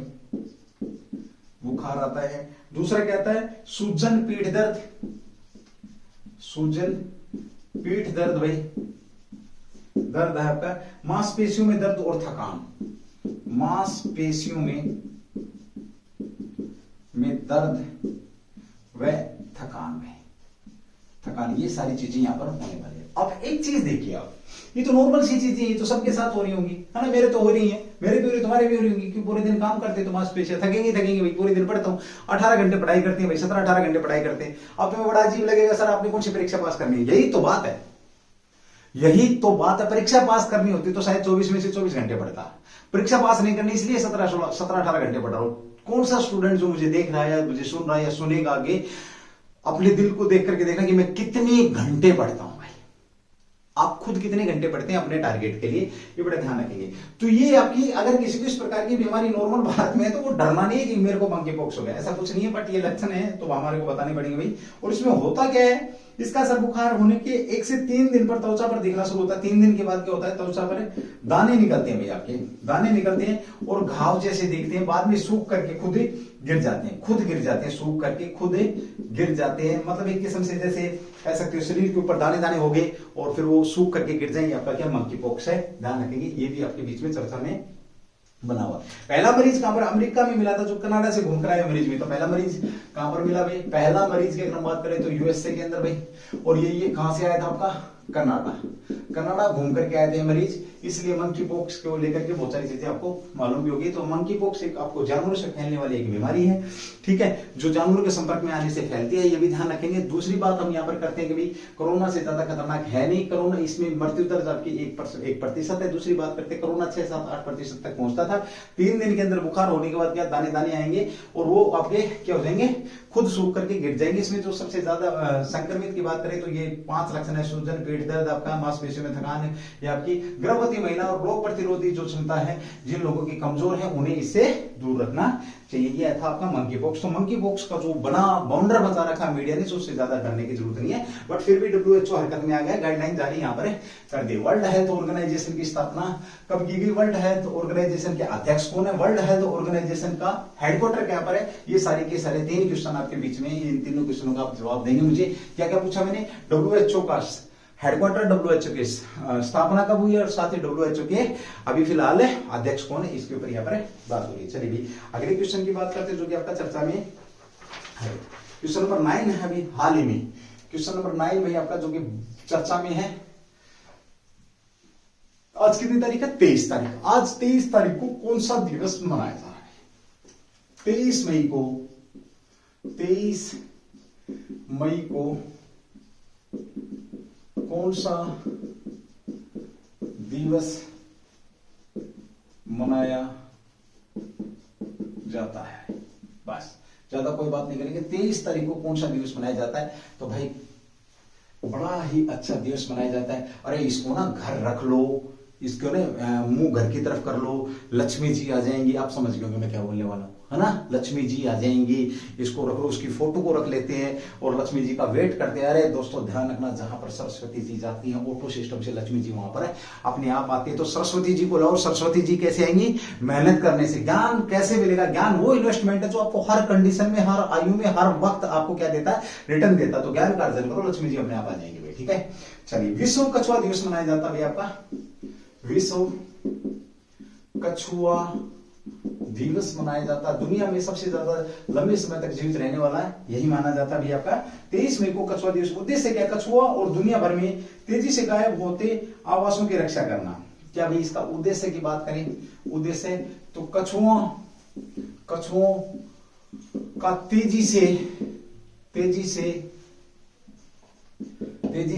बुखार आता है। दूसरा क्या आता है, सूजन पीठ दर्द, सूजन पीठ दर्द भाई, दर्द है आपका, मांसपेशियों में दर्द और थकान, मांसपेशियों में दर्द व थकान, ये सारी चीजें यहां पर होने वाली है। अब एक चीज देखिए आप, ये तो नॉर्मल सी चीजें, ये तो सबके साथ हो रही होंगी, है ना, मेरे तो हो रही हैं, मेरे भी हो रही, तुम्हारे भी हो रही होंगी, क्योंकि पूरे दिन काम करते तो मांसपेशियां थकेंगे भाई, पूरे दिन पढ़ता हूं, 18 घंटे पढ़ाई करते हैं भाई, 17-18 घंटे पढ़ाई करते हैं। अब तुम्हें बड़ा अजीब लगेगा, सर आपने कौन सी परीक्षा पास करनी है, यही तो बात है, परीक्षा पास करनी होती तो शायद 24 में से 24 घंटे पढ़ता, परीक्षा पास नहीं करनी इसलिए 17-18 घंटे पढ़ रहा हूं। कौन सा स्टूडेंट जो मुझे देख रहा है, मुझे सुन रहा है या सुनेगा आगे, अपने दिल को देख करके देखना कि मैं कितने घंटे पढ़ता हूं भाई, आप खुद कितने घंटे पढ़ते हैं अपने टारगेट के लिए, ये बड़ा ध्यान रखेंगे। तो ये आपकी अगर किसी को इस प्रकार की बीमारी नॉर्मल भारत में है तो वो डरना नहीं है कि मेरे को मंकी पॉक्स हो गया, ऐसा कुछ नहीं है, बट ये लक्षण है तो हमारे को बताने पड़ेंगे भाई। और इसमें होता क्या है, इसका असर बुखार होने के 1 से 3 दिन पर त्वचा पर दिखना शुरू होता है। 3 दिन के बाद क्या होता है, त्वचा पर दाने निकलते हैं भैया, आपके दाने निकलते हैं और घाव जैसे दिखते हैं, बाद में सूख करके खुद गिर जाते हैं, सूख करके खुद गिर जाते हैं, मतलब एक किस्म से जैसे कह सकते हो शरीर के ऊपर दाने दाने हो गए और फिर वो सूख करके गिर जाएंगे, आपका क्या मंकी पॉक्स है, ध्यान रखेंगे। ये भी आपके बीच में चर्चा में बना हुआ। पहला मरीज कहां पर, अमेरिका में मिला था, जो कनाडा से घूम कर आया मरीज में, तो पहला मरीज कहां पर मिला भाई, पहला मरीज की अगर हम बात करें तो यूएसए के अंदर भाई, और ये कहां से आया था आपका, कनाडा घूम करके आए थे मरीज, इसलिए मंकी पॉक्स को लेकर के बहुत सारी चीजें आपको मालूम भी होगी। तो मंकी पॉक्स एक आपको जानवरों से फैलने वाली एक बीमारी है, ठीक है, जो जानवरों के संपर्क में आने से फैलती है, ये भी ध्यान रखेंगे। दूसरी बात हम यहाँ पर करते हैं कि भाई कोरोना से ज्यादा खतरनाक है नहीं, कोरोना इसमें मृत्यु दर आपकी 1% है। दूसरी बात करते हैं, कोरोना 6-7-8% तक पहुंचता था, 3 दिन के अंदर बुखार होने के बाद क्या दाने दाने आएंगे और वो आपके क्या हो जाएंगे, खुद सूख करके गिर जाएंगे। इसमें जो सबसे ज्यादा संक्रमित की बात करें तो ये 5 लक्षण है, सूजन पीठ दर्द, आपका मांसपेशियों में थकान है, ये आपकी गर्भवती महिला और रोग प्रतिरोधी जो क्षमता है, जिन लोगों की कमजोर है उन्हें इससे दूर रखना चाहिए। ये था आपका मंकी पॉक्स। तो मंकी पॉक्स का जो बना बाउंडर बचा रखा मीडिया ने, उससे ज्यादा डरने की जरूरत नहीं है, बट फिर भी WHO हरकत में आ गया, गाइडलाइन जारी यहाँ पर कर दी। वर्ल्ड हेल्थ ऑर्गेनाइजेशन की स्थापना कब की गई, वर्ल्ड हेल्थ ऑर्गेनाइजेशन के अध्यक्ष कौन है, वर्ल्ड हेल्थ ऑर्गेनाइजेशन का हेडक्वार्टर क्या पर है, ये सारे के सारे 3 क्वेश्चन आपके बीच में, इन तीनों क्वेश्चनों का आप जवाब देंगे मुझे। क्या क्या पूछा मैंने, WHO का हेडक्वार्टर, WHO की स्थापना कब हुई और साथ ही WHO के अभी फिलहाल अध्यक्ष कौन है, इसके ऊपर यहाँ पर बात हो रही है। चलिए भी अगले क्वेश्चन की बात करते हैं जो कि आपका चर्चा में है। क्वेश्चन नंबर 9 है अभी हाल ही में, क्वेश्चन नंबर 9 में आपका जो कि चर्चा में है। आज कितनी तारीख है, 23 तारीख। आज 23 तारीख को कौन सा दिवस मनाया जा रहा है, 23 मई को कौन सा दिवस मनाया जाता है, बस ज्यादा कोई बात नहीं करेंगे। 23 तारीख को कौन सा दिवस मनाया जाता है, तो भाई बड़ा ही अच्छा दिवस मनाया जाता है। अरे इसको ना घर रख लो, इसको ना मुंह घर की तरफ कर लो, लक्ष्मी जी आ जाएंगी, आप समझ गए मैं क्या बोलने वाला हूं, है ना, लक्ष्मी जी आ जाएंगी, इसको रख लो, उसकी फोटो को रख लेते हैं और लक्ष्मी जी का वेट करते हैं। अरे दोस्तों ध्यान रखना, जहां पर सरस्वती जी जाती हैं ऑटो सिस्टम से लक्ष्मी जी वहां पर है अपने आप आती है। तो सरस्वती जी को लाओ, सरस्वती जी कैसे आएंगी, मेहनत करने से। ज्ञान कैसे मिलेगा, ज्ञान वो इन्वेस्टमेंट है जो आपको हर कंडीशन में, हर आयु में, हर वक्त आपको क्या देता है, रिटर्न देता है। तो ज्ञान का अर्जन करो, लक्ष्मी जी अपने आप आ जाएंगे भाई, ठीक है। चलिए विश्व कछुआ दिवस मनाया जाता है आपका, विश्व कछुआ दिवस मनाया जाता है। दुनिया में सबसे ज्यादा लंबे समय तक जीवित रहने वाला है, यही माना जाता है भी आपका 23 मई को कछुआ दिवस। उद्देश्य क्या, कछुआ और दुनिया भर में तेजी से गायब होते आवासों की रक्षा करना। क्या भाई इसका उद्देश्य की बात करें, उद्देश्य तो कछुओं का तेजी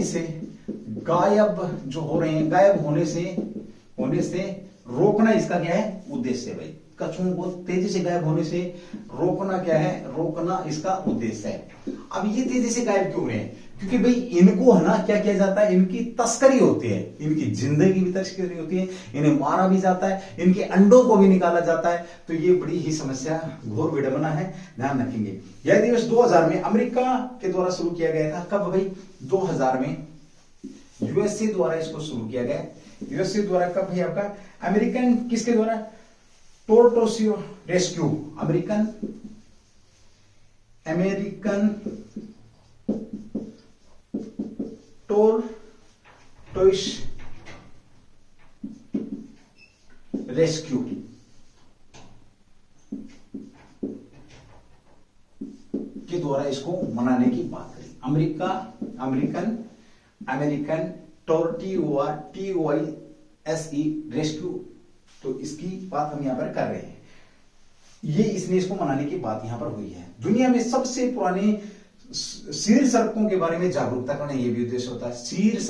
से गायब जो हो रहे हैं, गायब होने से रोकना इसका क्या है उद्देश्य है भाई। कछुओं को तेजी से गायब होने से रोकना क्या है, रोकना इसका उद्देश्य है। अब ये तेजी से गायब क्यों रहे हैं, क्योंकि भाई इनको है ना क्या किया जाता है, इनकी तस्करी होती है, इनकी जिंदगी भी तस्करी होती है, इन्हें मारा भी जाता है, इनके अंडों को भी निकाला जाता है। तो ये बड़ी ही समस्या, घोर विडंबना है, ध्यान रखेंगे। यह दिवस 2000 में अमेरिका के द्वारा शुरू किया गया था। कब भाई, 2000 में यूएसए द्वारा इसको शुरू किया गया। यूएसए द्वारा कब भाई आपका, अमेरिकन किसके द्वारा, टोर्टोसियो रेस्क्यू, अमेरिकन टोर्टोइस रेस्क्यू के द्वारा इसको मनाने की बात करी। अमेरिकन TORTOISE रेस्क्यू, तो इसकी बात हम यहां पर कर रहे हैं। ये इसने इसको मनाने की बात यहां पर हुई है। दुनिया में सबसे पुराने शीर सर्पों के बारे में जागरूकता करना ये भी उद्देश्य होता है। शीर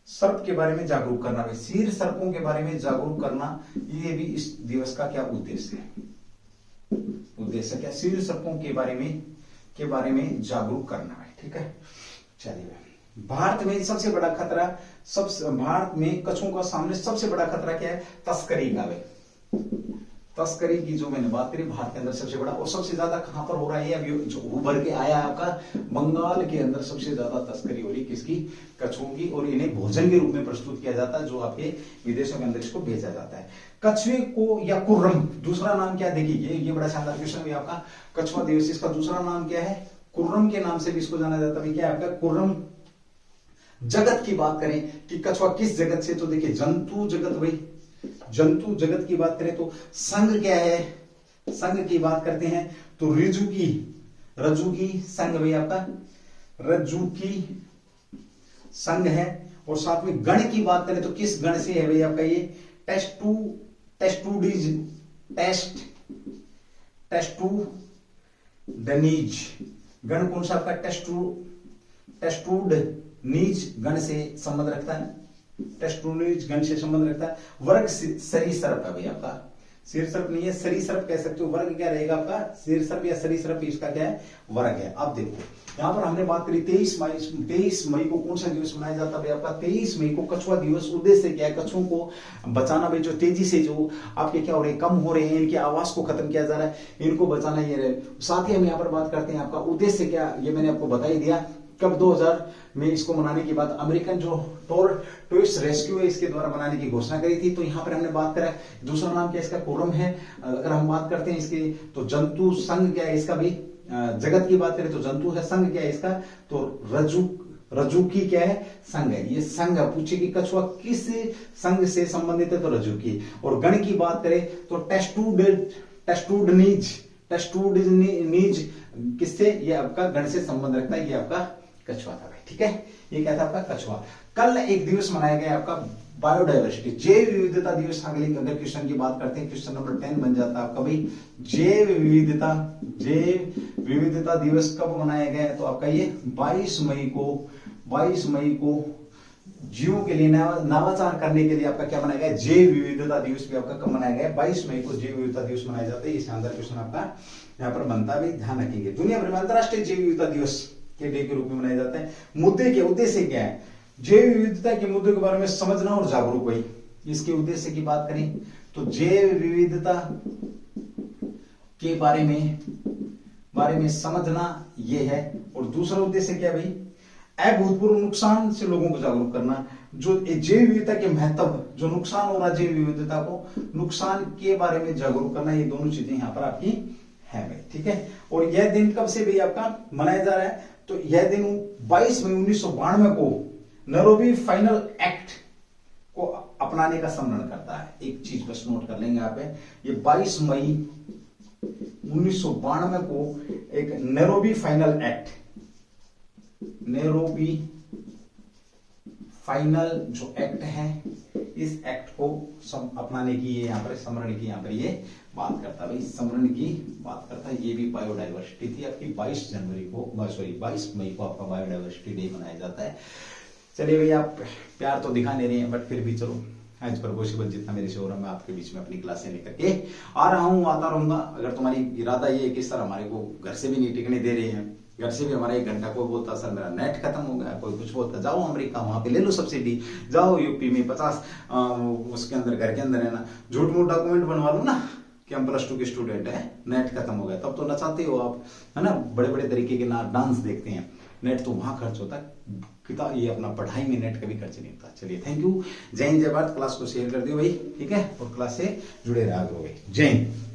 सर्प के बारे में जागरूक करना, शीर सर्पों के बारे में जागरूक करना, ये भी इस दिवस का क्या उद्देश्य है। उद्देश्य क्या, शीर सर्पों के बारे में जागरूक करना है। ठीक है, चलिए। भारत में सबसे बड़ा खतरा, भारत में कछुओं का सामने सबसे बड़ा खतरा क्या है, तस्करी का। तस्करी की जो मैंने बात करी, भारत के अंदर सबसे बड़ा, और सबसे ज्यादा कहां पर हो रहा है, अभी जो उभर के आया आपका बंगाल के अंदर सबसे ज्यादा तस्करी हो रही किसकी, कछुओं की, और इन्हें भोजन के रूप में प्रस्तुत किया जाता है, जो आपके विदेशों के अंदर इसको भेजा जाता है। कछुए को या कुर्रम, दूसरा नाम क्या, देखिए ये बड़ा शानदार क्वेश्चन भी आपका। कछुआ दिवस, इसका दूसरा नाम क्या है, कुर्रम के नाम से भी इसको जाना जाता है। क्या है आपका कुर्रम। जगत की बात करें कि कछुआ किस जगत से, तो देखिए जंतु जगत, भाई जंतु जगत की बात करें तो संघ क्या है, संघ की बात करते हैं तो रज्जुकी संघ, भाई आपका रज्जुकी संघ है। और साथ में गण की बात करें तो किस गण से है भाई आपका ये, टेस्टुडनीज गण कौन सा आपका, टेस्टुडनीज गण से संबंध रखता है, टेस्टुडनीज गण से संबंध रखता है। वर्ग सरीसृप है भाई आपका, शीर्षर्प नहीं है, सरीसृप कह सकते हो। वर्ग क्या रहेगा आपका, शीर्षर्प या सरीसृप, इसका क्या है, वर्ग है। अब देखो यहां पर हमने बात करी 23 मई को कौन सा दिवस मनाया जाता है भाई आपका, 23 मई को कछुआ दिवस। उद्देश्य क्या है, कछुओं को बचाना भाई, जो तेजी से जो आपके क्या हो रहे हैं, कम हो रहे हैं, इनके आवास को खत्म किया जा रहा है, इनको बचाना ये रहे। साथ ही हम यहाँ पर बात करते हैं आपका उद्देश्य क्या, ये मैंने आपको बता ही दिया। कब 2000 में इसको मनाने की बात, अमेरिकन जो टोर्टोइस रेस्क्यू है इसके द्वारा मनाने की घोषणा करी थी। तो यहां पर हमने बात करा, दूसरा नाम क्या इसका, कुर्रम है। अगर हम बात करते हैं इसके, तो जंतु संघ क्या है इसका भी, जगत की बात करें तो जंतु है, संघ क्या है इसका, तो रज्जुकी क्या है, संघ है। ये संघ पूछे कि कछुआ किस संघ से संबंधित है, तो रज्जुकी। और गण की बात करें तो टेस्टुडनीज किससे, ये आपका गण से संबंध रखता है, ये आपका कछुआ था भाई। ठीक है, ये क्या था आपका कछुआ। कल एक दिवस मनाया गया आपका बायोडाइवर्सिटी, जैव विविधता दिवस। अगले अगर क्वेश्चन की बात करते हैं, क्वेश्चन नंबर 10 बन जाता है आपका भाई, जैव विविधता दिवस कब मनाया गया है, तो आपका ये 22 मई को जीवों के लिए नवाचार करने के लिए आपका क्या मनाया गया, जैव विविधता दिवस भी आपका कब मनाया गया, 22 मई को जैव विविधता दिवस मनाया जाता है। ये शानदार क्वेश्चन आपका यहाँ पर बनता है, ध्यान रखेंगे। दुनिया भर में अंतरराष्ट्रीय जैव विविधता दिवस के डे के रूप में मनाया जाता है। मुद्दे के उद्देश्य क्या है, जैव विविधता के मुद्दों के बारे में समझना और जागरूक हुई। इसके उद्देश्य की बात करें तो जैव विविधता के बारे में समझना ये है। और दूसरा उद्देश्य क्या भाई, अभूतपूर्व नुकसान से लोगों को जागरूक करना। जो जैव विविधता के महत्व, जो नुकसान हो रहा है जैव विविधता को, नुकसान के बारे में जागरूक करना, ये दोनों चीजें यहाँ पर आपकी है भाई। ठीक है, और यह दिन कब से भी आपका मनाया जा रहा है, तो यह दिन 22 मई 1992 को नैरोबी फाइनल एक्ट को अपनाने का स्मरण करता है। एक चीज बस नोट कर लेंगे आप, ये 22 मई 1992 को एक Nairobi final act, Nairobi final जो एक्ट है, इस एक्ट को अपनाने की, ये यहां पर स्मरण की, यहां पर ये बात करता है भाई, समरण की बात करता है। ये भी बायोडाइवर्सिटी थी आपकी 22 जनवरी को, सॉरी 22 मई को आपका बायोडाइवर्सिटी डे मनाया जाता है। चलिए भैया, आप प्यार तो दिखा नहीं रहे हैं, बट फिर भी चलो एज पर पॉसिबल जितना मेरे से हो रहा है मैं आपके बीच में अपनी क्लासें लेकर के आ रहा हूँ, आता रहूंगा। अगर तुम्हारी इरादा ये है कि सर हमारे को घर से भी नहीं टिकने दे रहे हैं, घर से भी हमारा 1 घंटा, कोई बोलता सर मेरा नेट खत्म हो गया, कोई कुछ बोलता जाओ अमेरिका वहां पे ले लो सब्सिडी, जाओ यूपी में 50 उसके अंदर घर के अंदर है ना झूठ मूठ डॉक्यूमेंट बनवा लो ना कि हम +2 के स्टूडेंट है, नेट खत्म हो गया, तब तो नचाते हो आप, है ना। बड़े बड़े तरीके के ना डांस देखते हैं। नेट तो वहां खर्च होता है, किताब ये अपना पढ़ाई में नेट कभी खर्च नहीं होता। चलिए थैंक यू, जय हिंद जय भारत। क्लास को शेयर कर दियो भाई, ठीक है, और क्लास से जुड़े रहा करो भाई। जय हिंद।